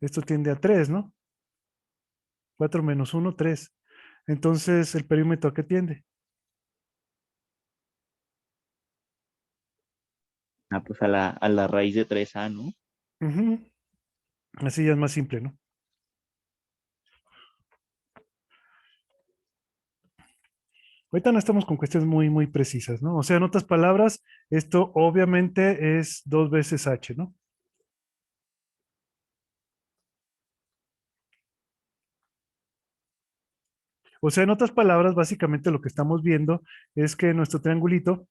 Esto tiende a 3, ¿no? 4 menos 1, 3. Entonces, ¿el perímetro a qué tiende? Ah, pues a la raíz de 3A, ¿no? Ujú. Así ya es más simple, ¿no? Ahorita no estamos con cuestiones muy precisas, ¿no? O sea, en otras palabras, esto obviamente es 2 veces H, ¿no? O sea, en otras palabras, básicamente lo que estamos viendo es que nuestro triangulito,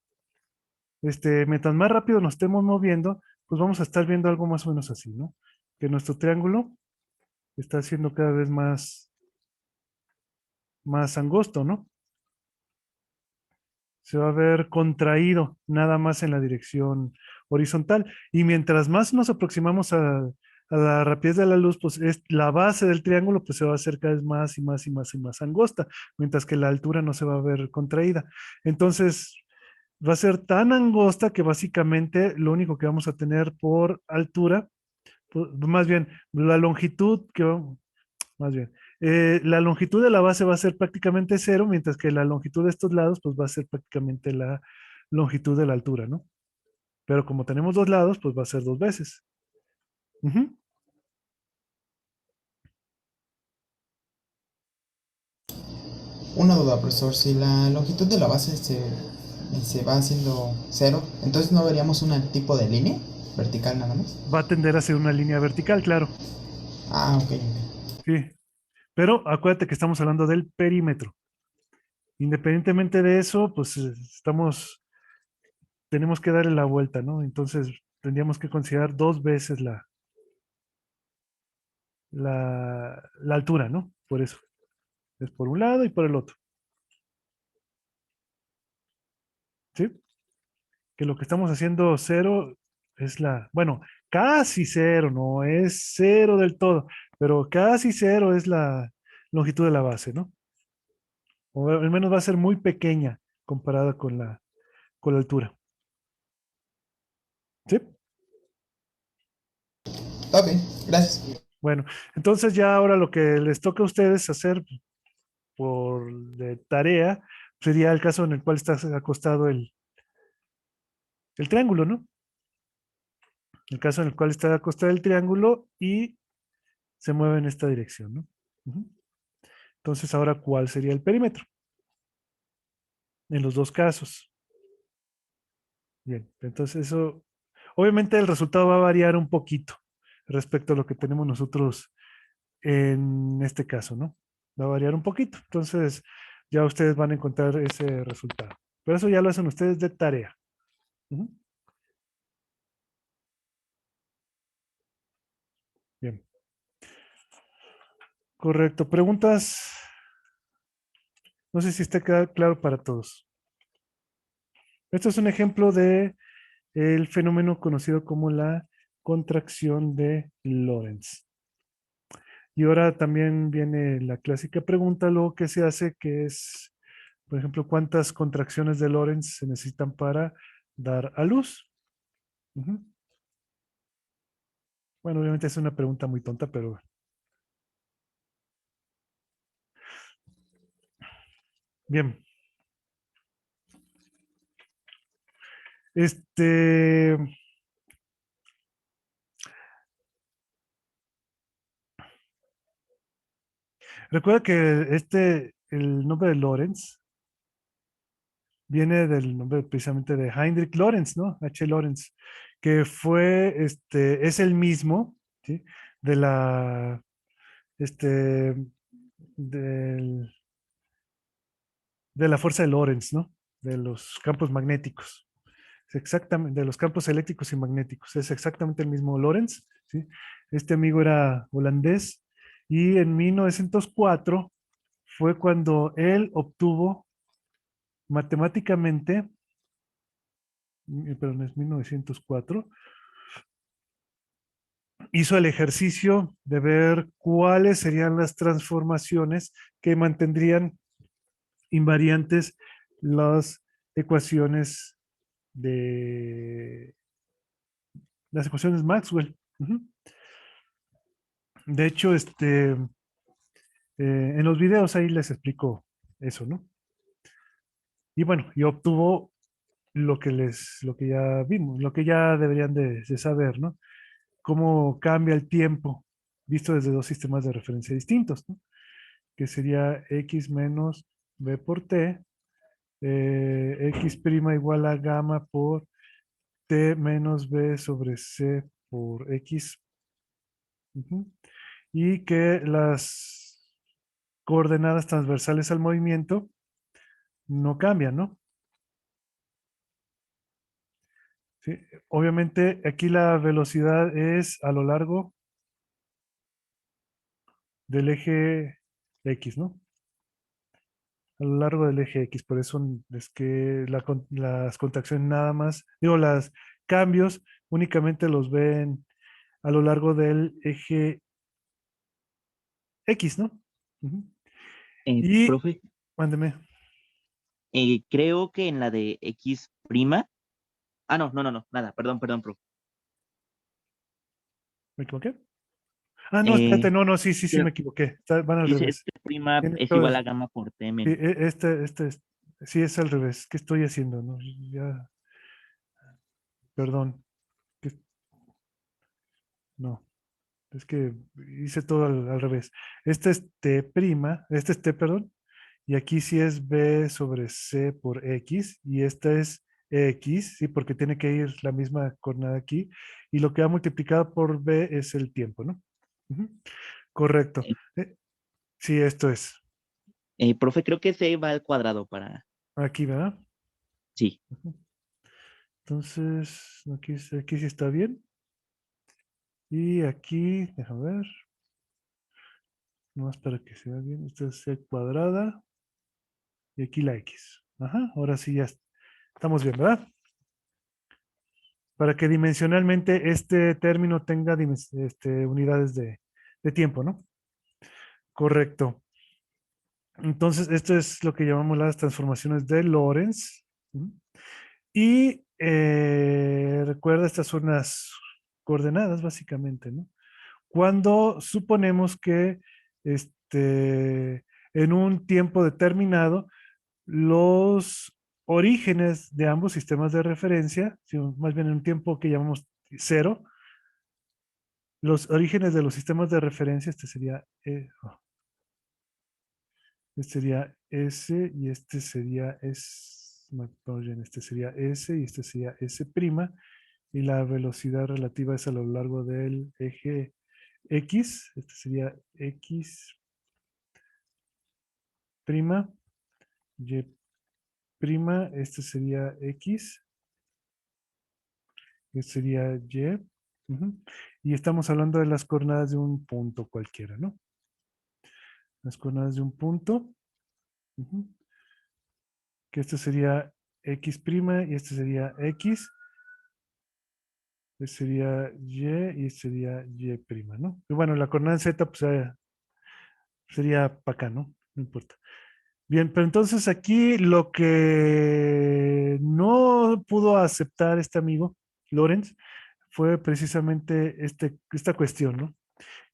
mientras más rápido nos estemos moviendo, pues vamos a estar viendo algo más o menos así, ¿no? Que nuestro triángulo está siendo cada vez más angosto, ¿no? Se va a ver contraído nada más en la dirección horizontal. Y mientras más nos aproximamos a la rapidez de la luz, pues la base del triángulo pues se va a hacer cada vez más y más y más y más angosta, mientras que la altura no se va a ver contraída. Entonces, va a ser tan angosta que básicamente lo único que vamos a tener por altura, más bien la longitud más bien, la longitud de la base va a ser prácticamente cero, mientras que la longitud de estos lados pues va a ser prácticamente la longitud de la altura, ¿no? Pero como tenemos dos lados, pues va a ser 2 veces. Ujú. Una duda, profesor. Si la longitud de la base se va haciendo cero, entonces no veríamos un tipo de línea vertical nada más. Va a tender a ser una línea vertical, claro, Ah, ok, ok. sí. Pero acuérdate que estamos hablando del perímetro. Independientemente de eso, pues tenemos que darle la vuelta, ¿no? Entonces tendríamos que considerar 2 veces la altura, ¿no? Por eso. Es por un lado y por el otro. ¿Sí? Que lo que estamos haciendo cero es bueno, casi cero, no es cero del todo, pero casi cero es la longitud de la base, ¿no? O al menos va a ser muy pequeña comparada con la altura. ¿Sí? Ok, gracias. Bueno, entonces ya ahora lo que les toca a ustedes hacer por de tarea sería el caso en el cual está acostado el triángulo, ¿no? El caso en el cual está acostado el triángulo y se mueve en esta dirección, ¿no? Ujú. Entonces ahora, ¿cuál sería el perímetro? En los dos casos. Bien, entonces eso, obviamente el resultado va a variar un poquito respecto a lo que tenemos nosotros en este caso, ¿no? Va a variar un poquito. Entonces ya ustedes van a encontrar ese resultado. Pero eso ya lo hacen ustedes de tarea. Ujú. Bien, correcto. Preguntas. No sé si está claro para todos. Esto es un ejemplo de el fenómeno conocido como la contracción de Lorentz. Y ahora también viene la clásica pregunta, luego que se hace, que es, por ejemplo, ¿cuántas contracciones de Lorentz se necesitan para dar a luz? Ujú. Bueno, obviamente es una pregunta muy tonta, pero bien. Este, recuerda que el nombre de Lorentz viene del nombre precisamente de Heinrich Lorentz, ¿no? H. Lorentz, que fue, es el mismo, ¿sí? De la, este, del- de la fuerza de Lorentz, ¿no? De los campos magnéticos. Es exactamente, de los campos eléctricos y magnéticos. Es exactamente el mismo Lorentz, ¿sí? Este amigo era holandés y en 1904 fue cuando él obtuvo matemáticamente, perdón, es 1904, hizo el ejercicio de ver cuáles serían las transformaciones que mantendrían invariantes las ecuaciones de las ecuaciones Maxwell. Ujú. De hecho, en los videos ahí les explico eso, ¿no? Y bueno, y obtuvo lo que ya vimos, lo que ya deberían de saber, ¿no? Cómo cambia el tiempo visto desde dos sistemas de referencia distintos, ¿no? Que sería x menos b por t, x prima igual a gamma por t menos b sobre c por x. Ujú. Y que las coordenadas transversales al movimiento no cambian, ¿no? Sí. Obviamente aquí la velocidad es a lo largo del eje X, ¿no? A lo largo del eje X, por eso es que las contracciones nada más, digo, los cambios únicamente los ven a lo largo del eje X, ¿no? Ujú. Y, Profe, mándeme, creo que en la de X prima. Ah, no, nada, perdón, profe. ¿me equivoqué? Ah, no, espérate, Eh, no, sí, creo- me equivoqué, van al dice es revés. que prima Tienes es igual todo- a gamma por T sí, menos. sí es al revés. ¿Qué estoy haciendo? No, ya, perdón, que- no. Es que hice todo al revés. Este es T prima, este es T, perdón, y aquí sí es B sobre C por X, y esta es X, sí, porque tiene que ir la misma coordenada aquí, y lo que ha multiplicado por B es el tiempo, ¿no? Ujú. Correcto. Eh, Sí, esto es. Profe, creo que C va al cuadrado para. Aquí, ¿verdad? Sí. Ujú. Entonces, aquí sí está bien. Y aquí, déjame ver, nomás para que se vea bien, esta es C cuadrada. Y aquí la X. Ajá, ahora sí ya estamos bien, ¿verdad? para que dimensionalmente este término tenga unidades de tiempo, ¿no? Correcto. Entonces, esto es lo que llamamos las transformaciones de Lorentz. ¿Mm? Y recuerda, estas son las coordenadas, básicamente, ¿no? Cuando suponemos que en un tiempo determinado, los orígenes de ambos sistemas de referencia, más bien en un tiempo que llamamos cero, los orígenes de los sistemas de referencia, este sería S y este sería este sería S y este sería S', y la velocidad relativa es a lo largo del eje X, este sería X', Y', este sería X, este sería Y, ujú, y estamos hablando de las coordenadas de un punto cualquiera, ¿no? Las coordenadas de un punto, ujú, que este sería X' y este sería X, este sería Y y este sería Y', ¿no? Y bueno, la coordenada Z pues sería para acá, ¿no? No importa. Bien, pero entonces aquí lo que no pudo aceptar este amigo, Lorenz, fue precisamente esta cuestión, ¿no?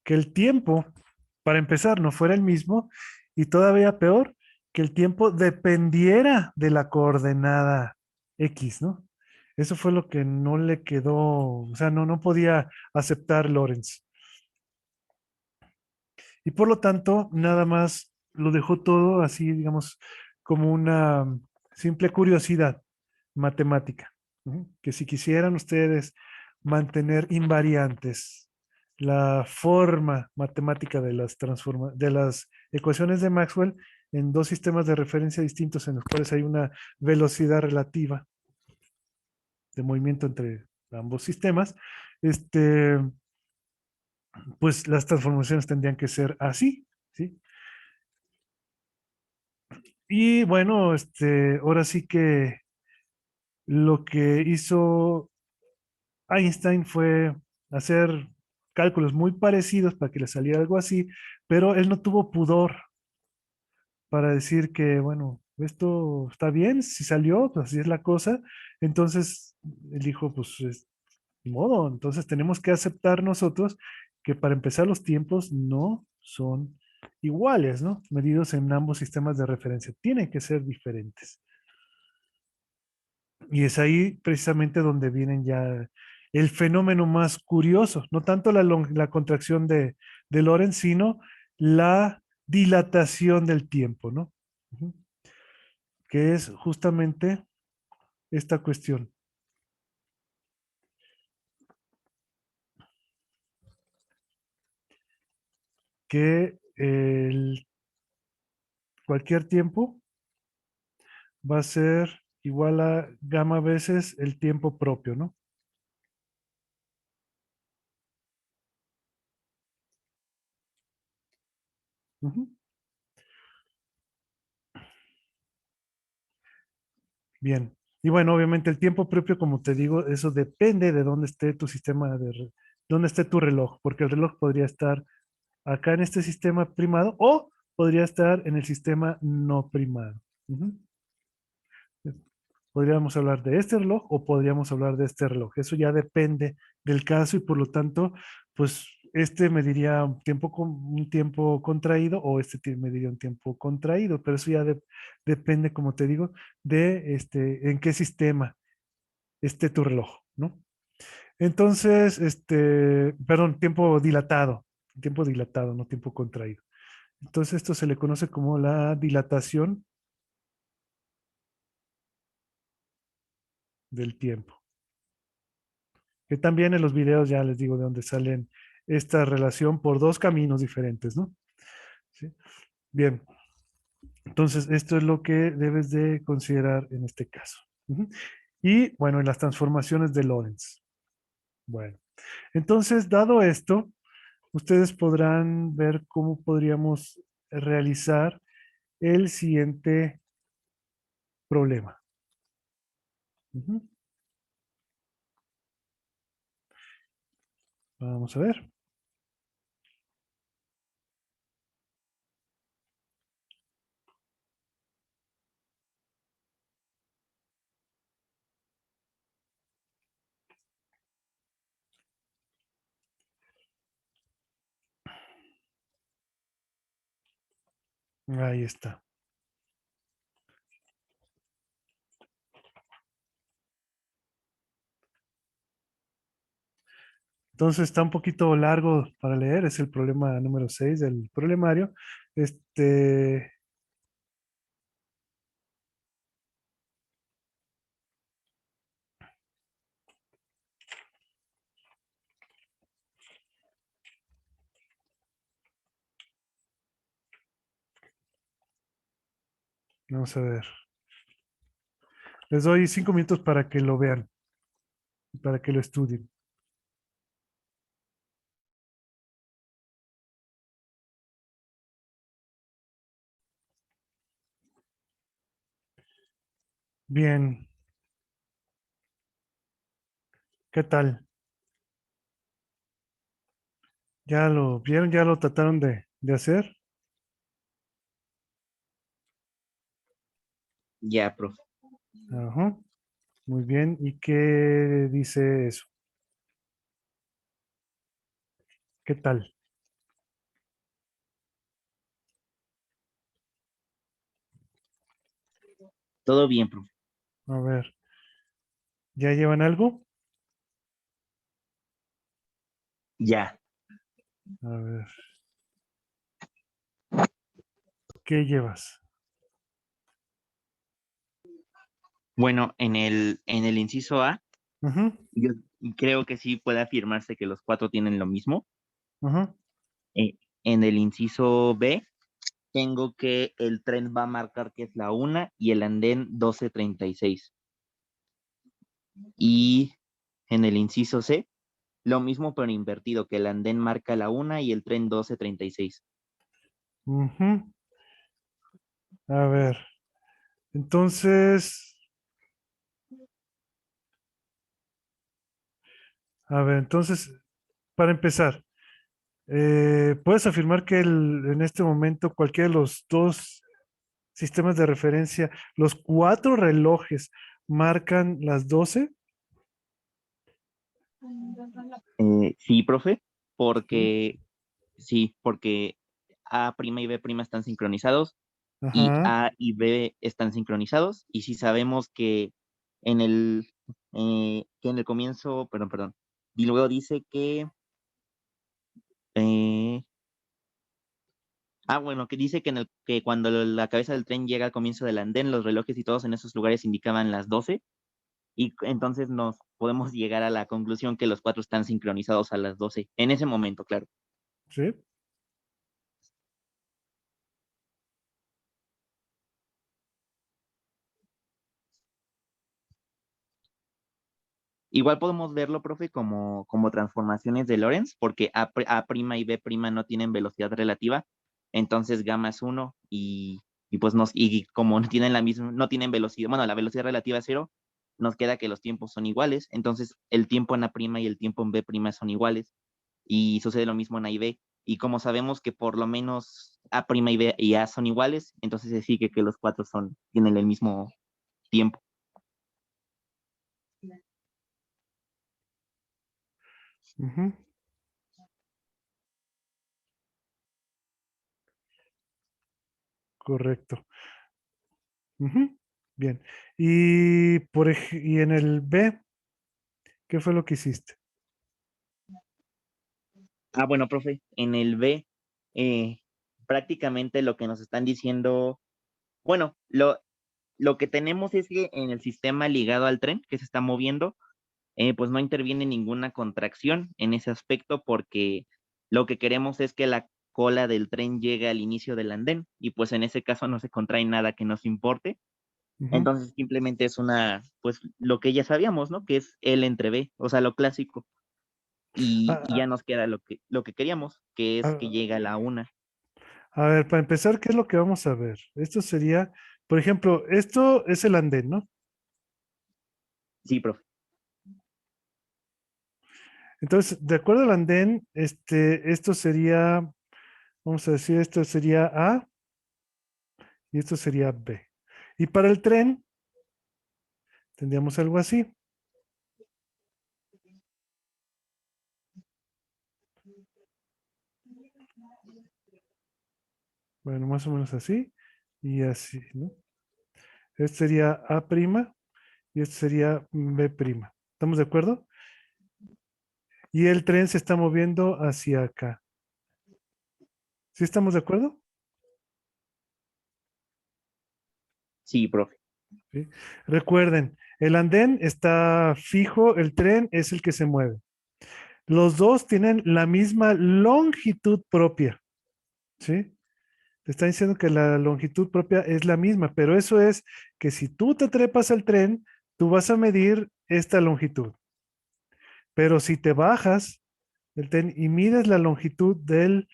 Que el tiempo, para empezar, no fuera el mismo y todavía peor, que el tiempo dependiera de la coordenada X, ¿no? Eso fue lo que no le quedó, o sea, no podía aceptar Lorenz. Y por lo tanto, nada más lo dejó todo así, digamos, como una simple curiosidad matemática. ¿No? Que si quisieran ustedes mantener invariantes la forma matemática de de las ecuaciones de Maxwell en dos sistemas de referencia distintos en los cuales hay una velocidad relativa de movimiento entre ambos sistemas, pues las transformaciones tendrían que ser así, ¿sí? Y bueno, ahora sí que lo que hizo Einstein fue hacer cálculos muy parecidos para que le saliera algo así, pero él no tuvo pudor para decir que, bueno, esto está bien, si salió, pues así es la cosa. Entonces, él dijo, pues, ni modo, entonces tenemos que aceptar nosotros que para empezar los tiempos no son iguales, ¿no? Medidos en ambos sistemas de referencia, tienen que ser diferentes. Y es ahí precisamente donde vienen ya el fenómeno más curioso, no tanto la contracción de Lorentz, sino la dilatación del tiempo, ¿no? Ujú. Que es justamente esta cuestión. Que cualquier tiempo va a ser igual a gamma veces el tiempo propio, ¿no? Ujú. Bien. Y bueno, obviamente el tiempo propio, como te digo, eso depende de dónde esté tu sistema dónde esté tu reloj, porque el reloj podría estar acá en este sistema primado o podría estar en el sistema no primado. Ujú. Podríamos hablar de este reloj o podríamos hablar de este reloj. Eso ya depende del caso y por lo tanto, pues este mediría un tiempo contraído o mediría un tiempo contraído, pero eso ya depende, como te digo, de en qué sistema esté tu reloj, ¿no? Entonces, perdón, tiempo dilatado, no tiempo contraído. Entonces esto se le conoce como la dilatación del tiempo. Que también en los videos ya les digo de dónde salen esta relación por dos caminos diferentes, ¿no? ¿Sí? Bien, entonces esto es lo que debes de considerar en este caso. Ujú. Y bueno, en las transformaciones de Lorentz. Bueno, entonces dado esto, ustedes podrán ver cómo podríamos realizar el siguiente problema. Ujú. Vamos a ver. Ahí está. Entonces está un poquito largo para leer, es el problema número 6 del problemario. Vamos a ver. Les doy 5 minutos para que lo vean, para que lo estudien. Bien, ¿qué tal? ¿Ya lo vieron? ¿Ya lo trataron de hacer? Ya, profe. Ajá, muy bien. ¿Y qué dice eso? ¿Qué tal? Todo bien, profe. A ver, ¿ya llevan algo? Ya. A ver, ¿qué llevas? Bueno, en el inciso A, Ajá, yo creo que sí puede afirmarse que los cuatro tienen lo mismo. ajá. Eh, en el inciso B, tengo que el tren va a marcar que es la 1 y el andén 12:36. Y en el inciso C, lo mismo pero invertido, que el andén marca la 1 y el tren 12:36. Ujú. A ver, entonces, para empezar, ¿puedes afirmar que en este momento cualquiera de los dos sistemas de referencia, los cuatro relojes marcan las 12? Sí, profe, Sí. porque sí, porque A' y B' están sincronizados y Ajá. A y B están sincronizados. Y si sabemos en el, que en el comienzo, perdón, y luego dice eh, bueno, que dice que cuando la cabeza del tren llega al comienzo del andén, los relojes y todos en esos lugares indicaban las 12 y entonces nos podemos llegar a la conclusión que los cuatro están sincronizados a las 12 en ese momento, claro. Sí. Igual podemos verlo, profe, como transformaciones de Lorentz, porque A' y B' no tienen velocidad relativa, entonces gamma es 1 y pues y como no tienen la misma, no tienen velocidad, bueno, la velocidad relativa es 0, nos queda que los tiempos son iguales, entonces el tiempo en A' y el tiempo en B' son iguales, y sucede lo mismo en A y B, y como sabemos que por lo menos A' y B y A son iguales, entonces se sigue que los cuatro tienen el mismo tiempo. Ujú. Correcto. Ujú. Bien. Y en el B, ¿qué fue lo que hiciste? Bueno, profe, en el B, eh, prácticamente lo que nos están diciendo, bueno, lo que tenemos es que en el sistema ligado al tren que se está moviendo, pues no interviene ninguna contracción en ese aspecto porque lo que queremos es que la cola del tren llegue al inicio del andén y pues en ese caso no se contrae nada que nos importe. Ujú. Entonces simplemente es pues lo que ya sabíamos, ¿no? Que es L entre B, o sea, lo clásico. Y Ah, ya nos queda lo que queríamos, que es que ah, llega a la 1. a ver, para empezar, ¿qué es lo que vamos a ver? Esto sería, por ejemplo, esto es el andén, ¿no? Sí, profe. Entonces, de acuerdo al andén, esto sería, vamos a decir, esto sería A y esto sería B. Y para el tren, tendríamos algo así. Bueno, más o menos así y así, ¿no? Este sería A' y este sería B'. ¿Estamos de acuerdo? Y el tren se está moviendo hacia acá. ¿Sí estamos de acuerdo? Sí, profe. ¿Sí? Recuerden, el andén está fijo, el tren es el que se mueve. Los dos tienen la misma longitud propia, ¿sí? Te está diciendo que la longitud propia es la misma, pero eso es que si tú te trepas al tren, tú vas a medir esta longitud. Pero si te bajas del tren y mides la longitud del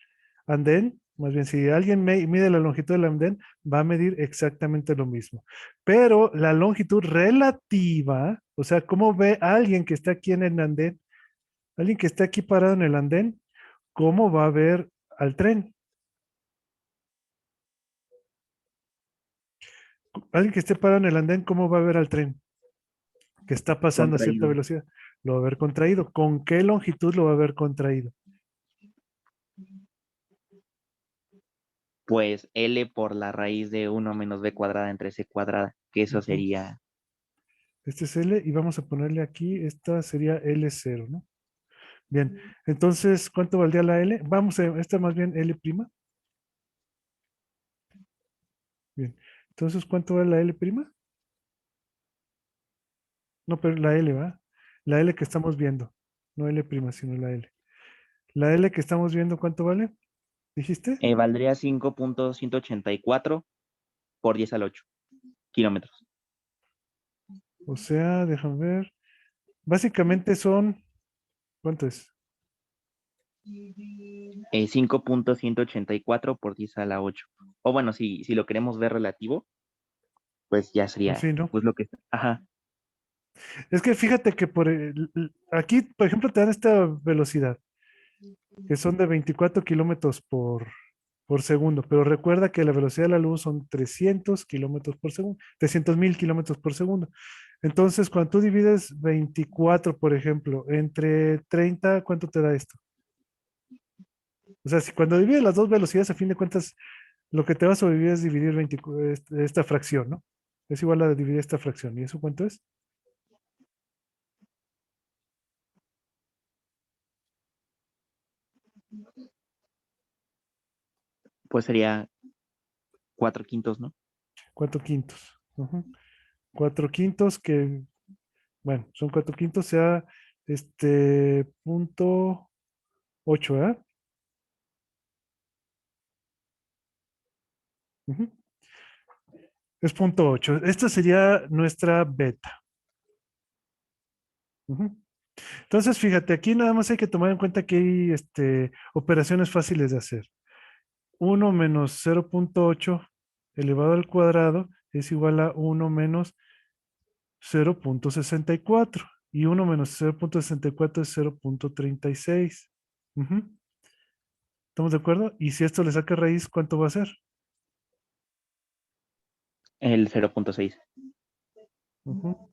andén, más bien si alguien mide la longitud del andén, va a medir exactamente lo mismo. Pero la longitud relativa, o sea, ¿cómo ve alguien que está aquí en el andén? Alguien que está aquí parado en el andén, ¿cómo va a ver al tren? Alguien que esté parado en el andén, ¿cómo va a ver al tren? Que está pasando a cierta Contraído. velocidad. Lo va a ver contraído. ¿Con qué longitud lo va a ver contraído? Pues L por la raíz de 1 menos B cuadrada entre C cuadrada, que eso Ujú. sería, Este es L y vamos a ponerle aquí, esta sería L0, ¿no? Bien, entonces, ¿cuánto valdría la L? Vamos a, esta más bien L'. Bien, entonces, ¿cuánto vale la L'? No, pero la L, ¿va? La L que estamos viendo, no L', sino la L. La L que estamos viendo, ¿cuánto vale? ¿Dijiste? valdría 5.184 por 10 al 8 kilómetros. O sea, déjame ver. Básicamente son, ¿cuánto es? 5.184 por 10 a la 8. O bueno, si lo queremos ver relativo, pues ya sería, Así, ¿no? pues lo que, ajá, Es que fíjate que aquí, por ejemplo, te dan esta velocidad, que son de 24 kilómetros por segundo, pero recuerda que la velocidad de la luz son 300 kilómetros por segundo, 300.000 kilómetros por segundo. Entonces, cuando tú divides 24, por ejemplo, entre 30, ¿cuánto te da esto? O sea, si cuando divides las dos velocidades, a fin de cuentas, lo que te va a sobrevivir es dividir esta fracción, ¿no? Es igual a dividir esta fracción. ¿Y eso cuánto es? pues sería 4/5, ¿no? 4/5. Ujú. 4/5 que, bueno, son 4/5, sea punto 8, ¿verdad? Ujú. Es punto 8. Esta sería nuestra beta. Ujú. Entonces, fíjate, aquí nada más hay que tomar en cuenta que hay operaciones fáciles de hacer. 1 menos 0.8 elevado al cuadrado es igual a 1 menos 0.64. Y 1 menos 0.64 es 0.36. Ujú. ¿Estamos de acuerdo? Y si esto le saca raíz, ¿cuánto va a ser? El 0.6. Ujú.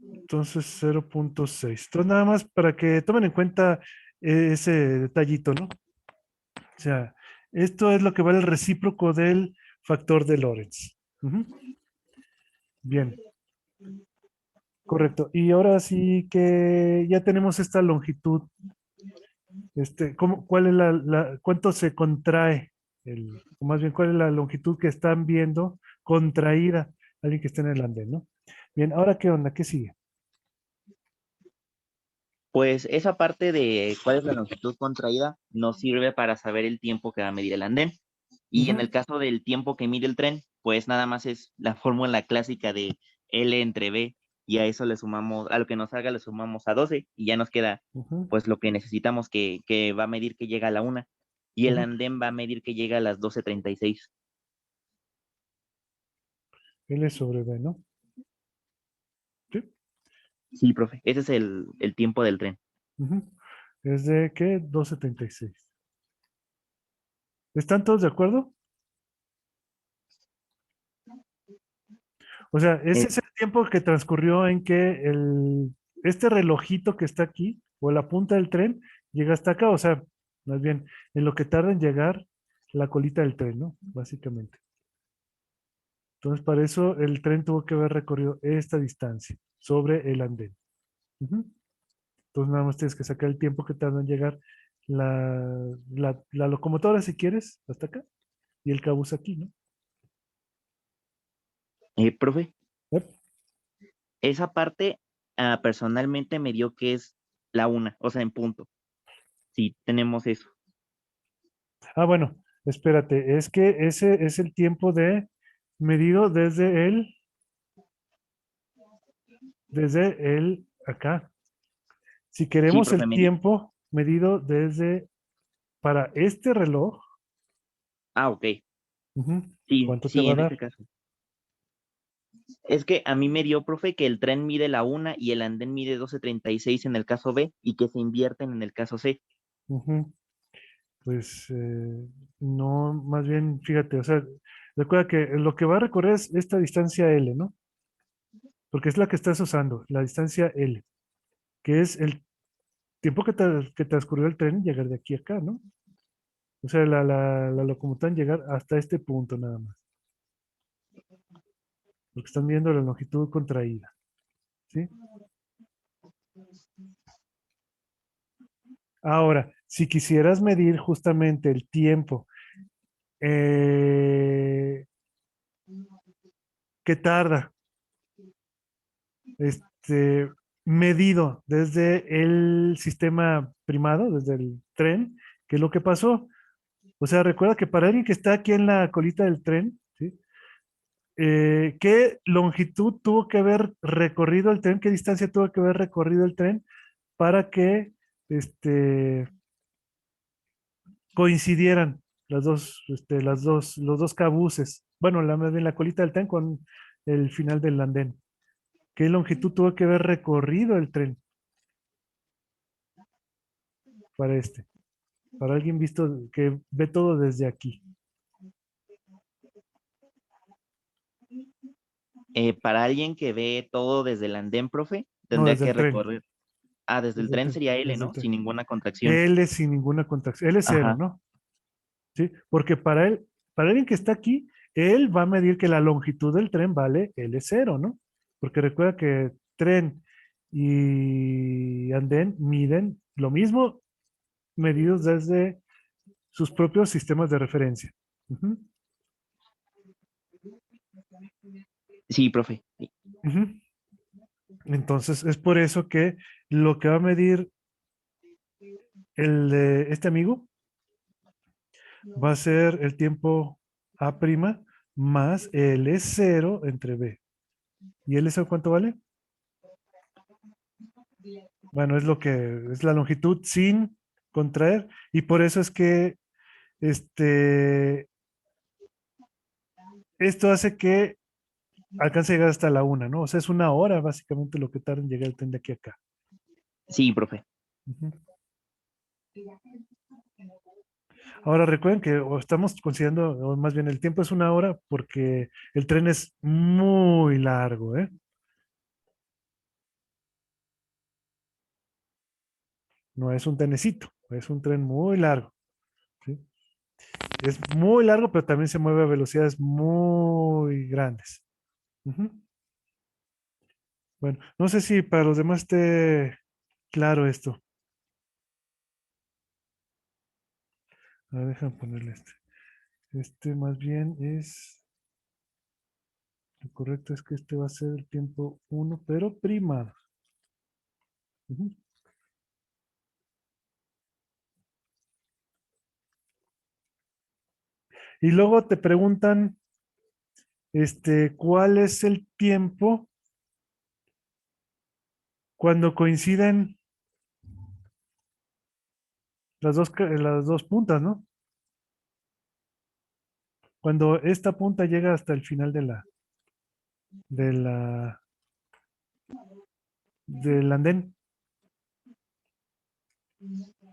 Entonces 0.6. Entonces nada más para que tomen en cuenta ese detallito, ¿no? O sea, esto es lo que vale el recíproco del factor de Lorentz. Ujú. Bien, correcto. Y ahora sí que ya tenemos esta longitud. ¿Cuál es cuánto se contrae? O más bien, ¿cuál es la longitud que están viendo contraída alguien que está en el andén, ¿no? Bien, ahora ¿qué onda? ¿Qué sigue? Pues esa parte de cuál es la longitud contraída nos sirve para saber el tiempo que va a medir el andén. Y en Ujú. el caso del tiempo que mide el tren, pues nada más es la fórmula clásica de L entre B y a eso le sumamos, a lo que nos salga le sumamos a 12 y ya nos queda Ujú. pues lo que necesitamos que va a medir que llega a la 1 y el Ujú. andén va a medir que llega a las 12:36. L sobre B, ¿no? Sí, profe. Ese es el tiempo del tren. Ujú. Es de, ¿qué? 2:76. ¿Están todos de acuerdo? O sea, ese Eh, es el tiempo que transcurrió en que este relojito que está aquí, o la punta del tren, llega hasta acá. O sea, más bien, en lo que tarda en llegar la colita del tren, ¿no? Básicamente. Entonces, para eso el tren tuvo que haber recorrido esta distancia sobre el andén. Ujú. Entonces, nada más tienes que sacar el tiempo que tarda en llegar la locomotora, si quieres, hasta acá, y el cabuz aquí, ¿no? profe, Yep. esa parte personalmente me dio que es la 1, o sea, en punto. Sí, tenemos eso. Ah, bueno, espérate, es que ese es el tiempo medido desde el acá. Si Sí, queremos profe, el tiempo medido para este reloj, ok. ujú, Sí, ¿cuánto te sí, va a en ese dar? caso. Es que a mí me dio, profe, que el tren mide la 1 y el andén mide 12:36 en el caso B y que se invierten en el caso C. Ujú. Pues no, más bien, fíjate, o sea, recuerda que lo que va a recorrer es esta distancia L, ¿no? Porque es la que estás usando, la distancia L, que es el tiempo que transcurrió el tren en llegar de aquí a acá, ¿no? O sea, la locomotora en llegar hasta este punto nada más. Porque están viendo la longitud contraída, ¿sí? Ahora, si quisieras medir justamente el tiempo eh, que tarda, este, medido desde el sistema primado, desde el tren, ¿qué es lo que pasó? O sea, recuerda que para alguien que está aquí en la colita del tren, ¿sí? ¿Qué longitud tuvo que haber recorrido el tren? ¿Qué distancia tuvo que haber recorrido el tren para que este, coincidieran los dos cabuces? Bueno, más bien la colita del tren con el final del andén. ¿Qué longitud tuvo que haber recorrido el tren para este? Para alguien visto que ve todo desde aquí. Para alguien que ve todo desde el andén, profe, No, tendría desde que el tren. recorrer. Ah, desde el Desde el tren tren. sería L, Desde el ¿no? tren. Sin ninguna contracción. L sin ninguna contracción. L es cero, Ajá. ¿no? ¿Sí? Porque para alguien que está aquí, él va a medir que la longitud del tren vale L0, ¿no? Porque recuerda que tren y andén miden lo mismo medidos desde sus propios sistemas de referencia. Ujú, Sí, profe. Sí. ujú. Entonces, es por eso que lo que va a medir este amigo va a ser el tiempo A' más L0 entre B. ¿Y L0 cuánto vale? Bueno, es lo que es la longitud sin contraer y por eso es que este, esto hace que alcance a llegar hasta la 1, ¿no? O sea, es 1 hora básicamente lo que tarda en llegar el tren de aquí a acá. Sí, profe. Ujú. Ahora recuerden que estamos considerando, o más bien el tiempo es 1 hora porque el tren es muy largo, ¿eh? No es un trenecito, es un tren muy largo, ¿sí? Es muy largo, pero también se mueve a velocidades muy grandes. Ujú. Bueno, no sé si para los demás esté claro esto. A ver, déjame ponerle este. Este más bien lo correcto es que este va a ser el tiempo 1, pero primado. Ujú. Y luego te preguntan, ¿cuál es el tiempo cuando coinciden las dos puntas, ¿no? Cuando esta punta llega hasta el final del andén.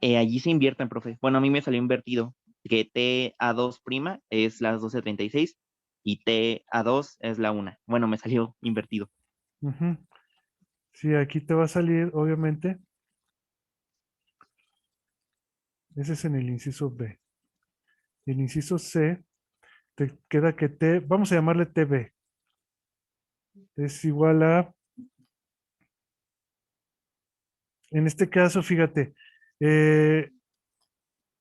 Allí se invierten, profe. Bueno, a mí me salió invertido, que TA2' es las 12:36 y TA2 es la 1. Bueno, me salió invertido. Ujú. Sí, aquí te va a salir, obviamente. Ese es en el inciso B. El inciso C, te queda que T, vamos a llamarle TB, es igual a, en este caso, fíjate,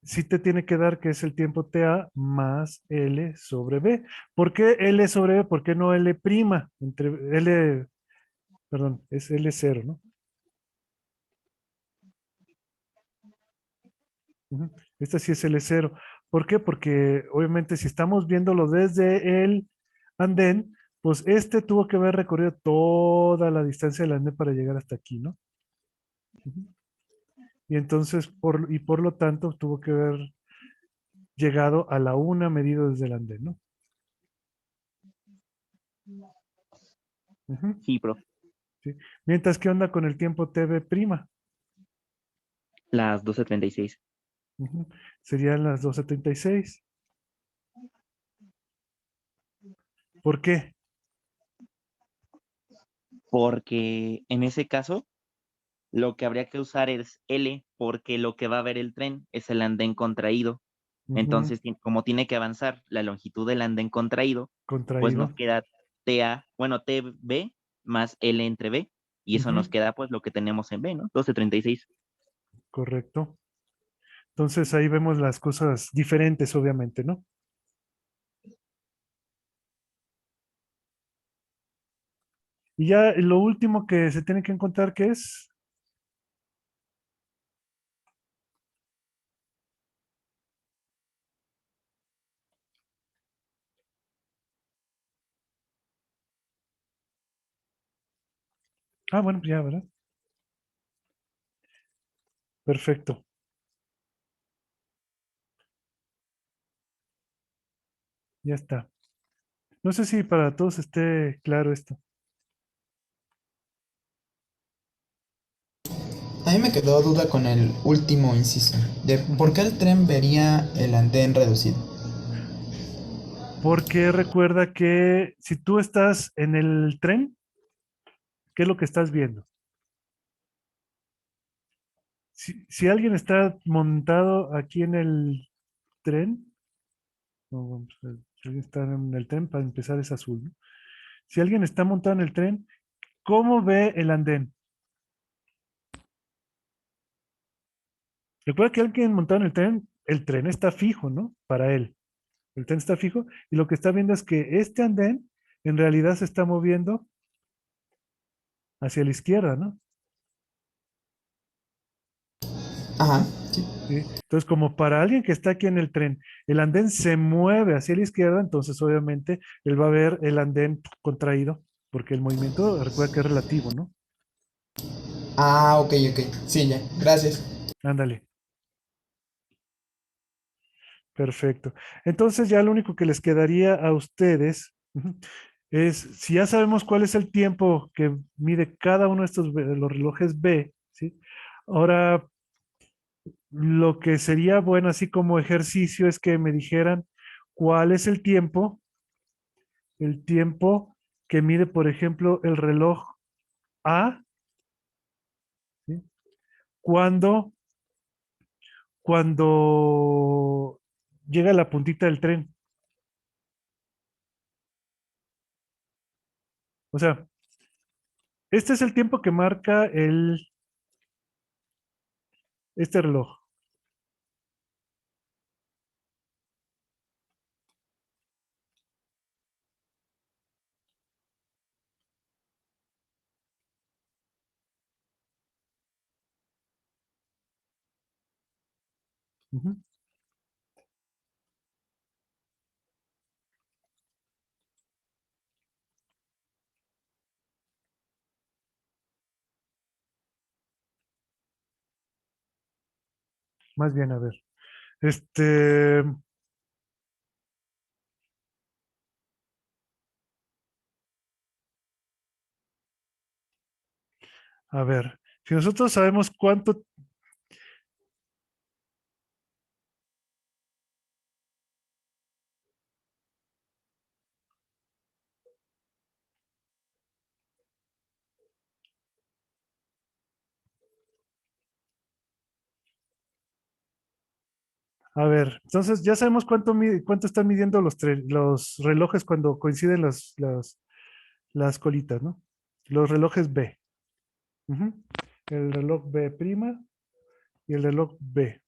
sí te tiene que dar que es el tiempo TA más L sobre B. ¿Por qué L sobre B? ¿Por qué no L prima? Entre L, perdón, es L0, ¿no? Ujú. Esta sí es L0. ¿Por qué? Porque obviamente si estamos viéndolo desde el andén, pues este tuvo que haber recorrido toda la distancia del andén para llegar hasta aquí, ¿no? Ujú. Y entonces, por lo tanto, tuvo que haber llegado a la una medido desde el andén, ¿no? Ujú. Sí, profe. Sí. Mientras, ¿qué onda con el tiempo TB prima? Las 12:36. Ujú. Serían las 2:76. ¿Por qué? Porque en ese caso, lo que habría que usar es L, porque lo que va a ver el tren es el andén contraído. Ujú. Entonces, como tiene que avanzar la longitud del andén contraído, pues nos Contraído. queda TA, bueno, TB más L entre B, y eso nos Ujú. queda pues lo que tenemos en B, ¿no? 12:36. Correcto. Entonces ahí vemos las cosas diferentes, obviamente, ¿no? Y ya lo último que se tiene que encontrar, ¿qué es? Ah, bueno, pues ya, ¿verdad? Perfecto. Ya está. No sé si para todos esté claro esto. A mí me quedó duda con el último inciso, de por Ujú. qué el tren vería el andén reducido. Porque recuerda que si tú estás en el tren, ¿qué es lo que estás viendo? Si alguien está montado aquí en el tren, no, pues, si alguien está en el tren, para empezar es azul, ¿no? Si alguien está montado en el tren, ¿cómo ve el andén? Recuerda que alguien montado en el tren está fijo, ¿no? Para él. El tren está fijo y lo que está viendo es que este andén en realidad se está moviendo hacia la izquierda, ¿no? Ajá, sí. ¿Sí? Entonces, como para alguien que está aquí en el tren, el andén se mueve hacia la izquierda, entonces obviamente él va a ver el andén contraído, porque el movimiento, recuerda que es relativo, ¿no? Ah, ok, ok. Sí, ya. Gracias. Ándale, perfecto. Entonces ya lo único que les quedaría a ustedes ujú, es, si ya sabemos cuál es el tiempo que mide cada uno de los relojes B, ¿sí? Ahora, lo que sería bueno, así como ejercicio, es que me dijeran cuál es el tiempo que mide, por ejemplo, el reloj A, ¿sí? Cuando, cuando llega a la puntita del tren. O sea, este es el tiempo que marca este reloj. Ujú. Más bien, a ver. Este, A ver, si nosotros sabemos cuánto. A ver, entonces ya sabemos cuánto están midiendo los relojes cuando coinciden las colitas, ¿no? Los relojes B. Ujú. El reloj B' y el reloj B.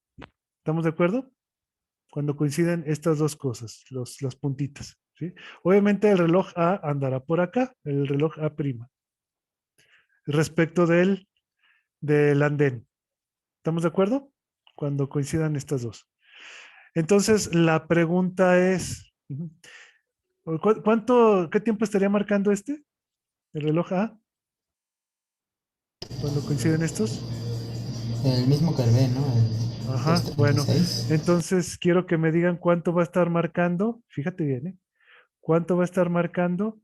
¿Estamos de acuerdo? Cuando coinciden estas dos cosas, las puntitas, ¿sí? Obviamente el reloj A andará por acá, el reloj A', respecto del andén. ¿Estamos de acuerdo? Cuando coincidan estas dos. Entonces, la pregunta es, qué tiempo estaría marcando el reloj A, cuando coinciden estos? El mismo que el B, ¿no? El Ajá, bueno, 2:36. entonces quiero que me digan cuánto va a estar marcando, fíjate bien, ¿eh? ¿Cuánto va a estar marcando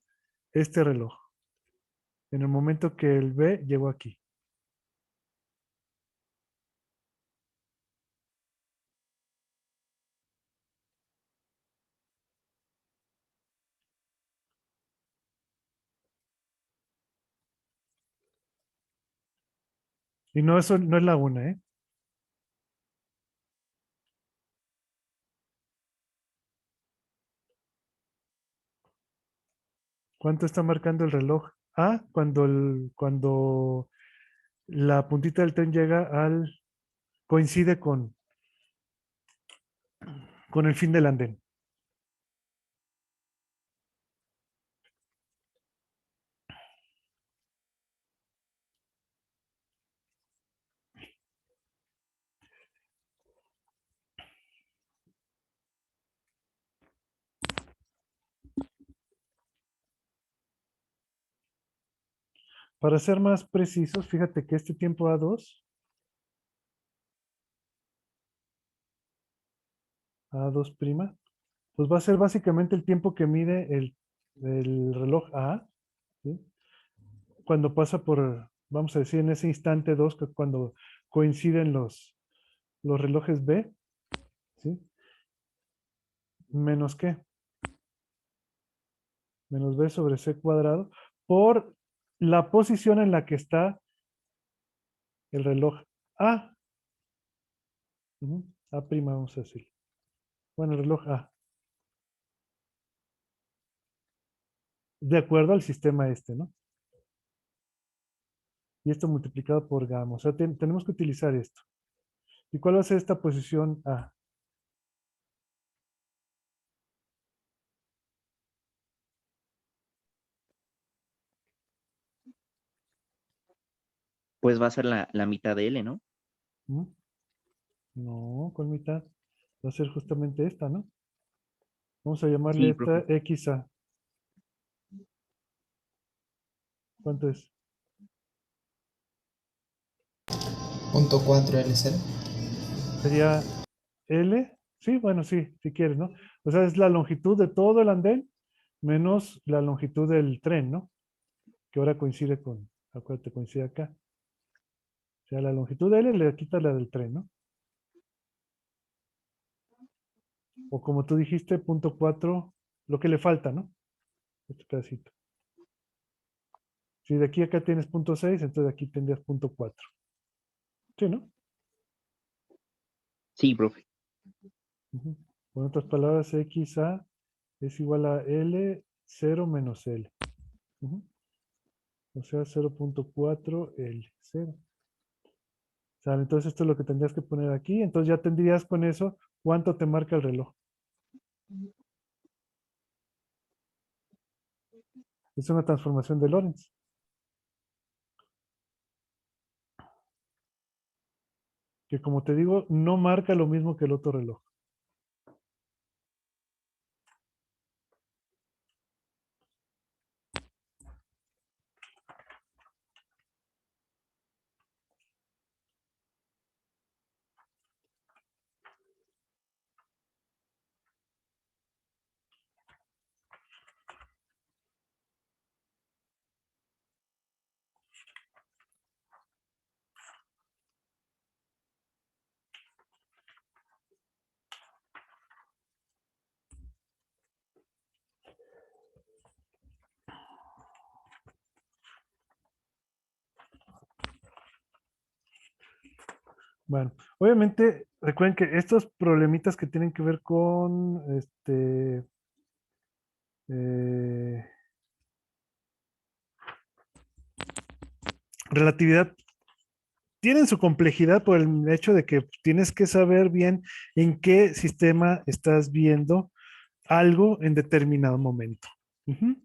este reloj en el momento que el B llegó aquí? Y no, eso no es la una, ¿eh? ¿Cuánto está marcando el reloj A cuando la puntita del tren coincide con el fin del andén? Para ser más precisos, fíjate que este tiempo A2', pues va a ser básicamente el tiempo que mide el reloj A, ¿sí? Cuando pasa vamos a decir, en ese instante 2, cuando coinciden los relojes B, ¿sí? ¿Menos qué? Menos B sobre C cuadrado, por la posición en la que está el reloj A. Ujú, A', vamos a decir. Bueno, el reloj A. De acuerdo al sistema ¿no? Y esto multiplicado por gamma. O sea, tenemos que utilizar esto. ¿Y cuál va a ser esta posición A? Pues va a ser la mitad de L, ¿no? ¿Mm? No, ¿cuál mitad? Va a ser justamente esta, ¿no? Vamos a llamarle Sí, esta profe. XA. ¿Cuánto es? Punto 4 L0. Sería L. Sí, bueno, sí, si quieres, ¿no? O sea, es la longitud de todo el andén menos la longitud del tren, ¿no? Que ahora coincide acuérdate, coincide acá. O sea, la longitud de L le quita la del tren, ¿no? O como tú dijiste, punto 4, lo que le falta, ¿no? Este pedacito. Si de aquí a acá tienes punto 6, entonces aquí tendrías punto 4. Sí, ¿no? Sí, profe. Ujú. Con otras palabras, XA es igual a L0 menos L. Ujú. O sea, 0.4 L0. ¿Sale? Entonces esto es lo que tendrías que poner aquí. Entonces ya tendrías con eso cuánto te marca el reloj. Es una transformación de Lorentz. Que como te digo, no marca lo mismo que el otro reloj. Bueno, obviamente, recuerden que estos problemitas que tienen que ver con eh, relatividad tienen su complejidad por el hecho de que tienes que saber bien en qué sistema estás viendo algo en determinado momento. Ujú.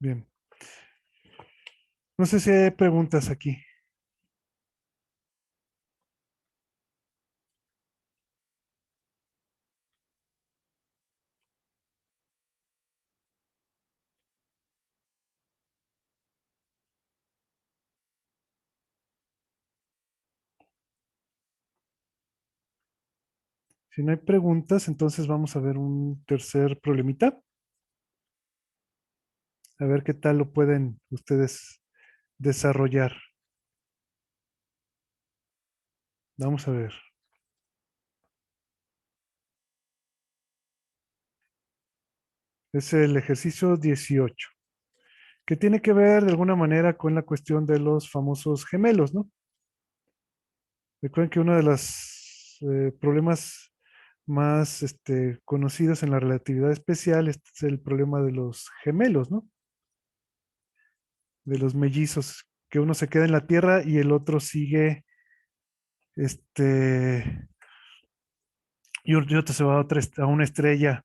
Bien. No sé si hay preguntas aquí. Si no hay preguntas, entonces vamos a ver un tercer problemita. A ver qué tal lo pueden ustedes desarrollar. Vamos a ver. Es el ejercicio 18, que tiene que ver de alguna manera con la cuestión de los famosos gemelos, ¿no? Recuerden que uno de los problemas más conocidos en la relatividad especial es el problema de los gemelos, ¿no? De los mellizos, que uno se queda en la Tierra y el otro sigue, y otro se va a, a una estrella,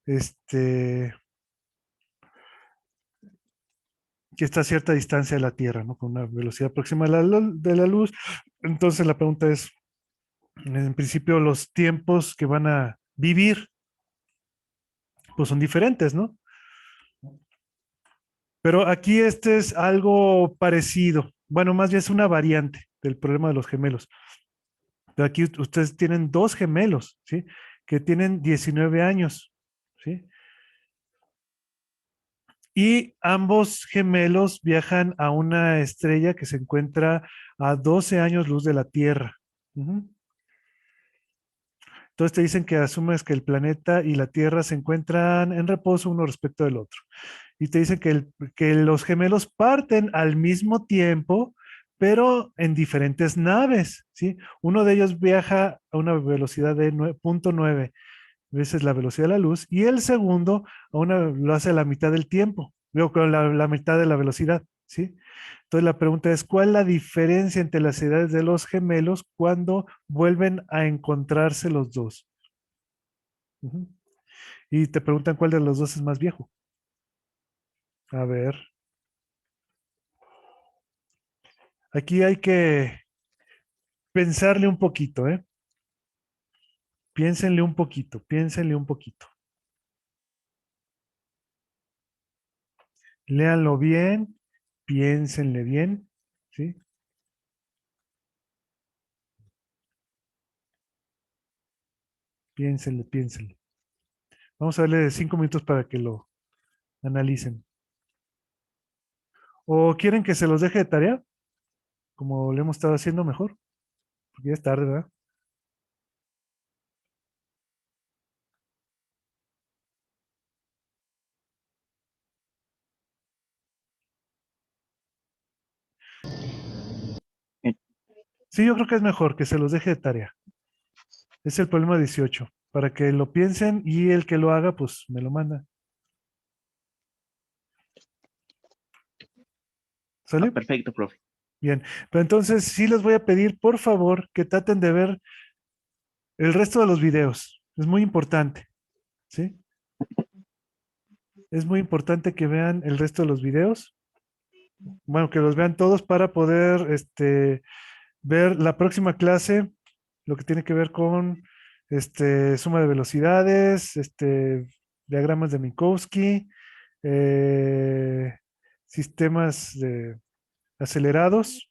este, que está a cierta distancia de la Tierra, ¿no? Con una velocidad próxima a de la luz. Entonces la pregunta es, en principio, los tiempos que van a vivir, pues son diferentes, ¿no? Pero aquí este es algo parecido. Bueno, más bien es una variante del problema de los gemelos. Pero aquí ustedes tienen dos gemelos, ¿sí? Que tienen 19 años, ¿sí? Y ambos gemelos viajan a una estrella que se encuentra a 12 años luz de la Tierra. Ujú. Entonces te dicen que asumes que el planeta y la Tierra se encuentran en reposo uno respecto del otro. Y te dicen que, que los gemelos parten al mismo tiempo, pero en diferentes naves, ¿sí? Uno de ellos viaja a una velocidad de 9.9 veces la velocidad de la luz y el segundo lo hace a la mitad del tiempo, digo, con la mitad de la velocidad, ¿sí? Entonces la pregunta es, ¿cuál es la diferencia entre las edades de los gemelos cuando vuelven a encontrarse los dos? Ujú. Y te preguntan cuál de los dos es más viejo. A ver, aquí hay que pensarle un poquito, ¿eh? Piénsenle un poquito, piénsenle un poquito. Léanlo bien, piénsenle bien, ¿sí? Piénsenle, piénsenle. Vamos a darle 5 minutos para que lo analicen. ¿O quieren que se los deje de tarea? Como lo hemos estado haciendo mejor. Porque ya es tarde, ¿verdad? Eh, Sí, yo creo que es mejor que se los deje de tarea. Es el problema 18. Para que lo piensen y el que lo haga, pues me lo manda. ¿Sale? Perfecto, profe. Bien. Pero entonces sí les voy a pedir, por favor, que traten de ver el resto de los videos. Es muy importante, ¿sí? Es muy importante que vean el resto de los videos. Bueno, que los vean todos para poder ver la próxima clase, lo que tiene que ver con suma de velocidades, diagramas de Minkowski, sistemas acelerados,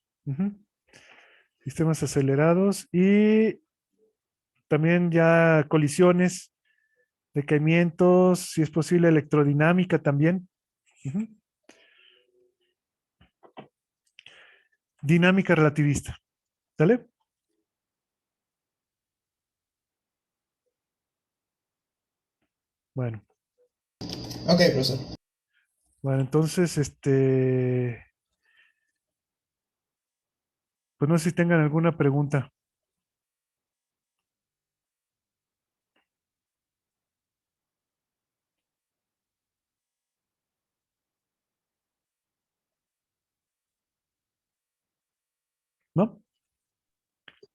sistemas acelerados y también ya colisiones, decaimientos, si es posible electrodinámica también. Dinámica relativista. ¿Sale? Bueno. Ok, profesor. Bueno, entonces, pues no sé si tengan alguna pregunta. ¿No?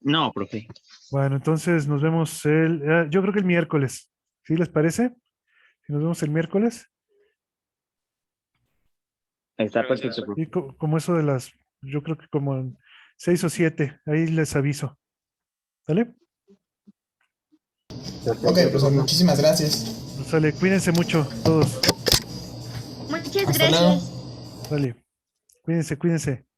No, profe. Bueno, entonces nos vemos yo creo que el miércoles. ¿Sí les parece? Si nos vemos el miércoles. Está perfecto, profe. Y como eso de yo creo que como en 6 o 7, ahí les aviso. ¿Sale? Ok, profesor, muchísimas gracias. Pues sale, cuídense mucho todos. Muchas Hasta luego. gracias. Sale. Cuídense, cuídense.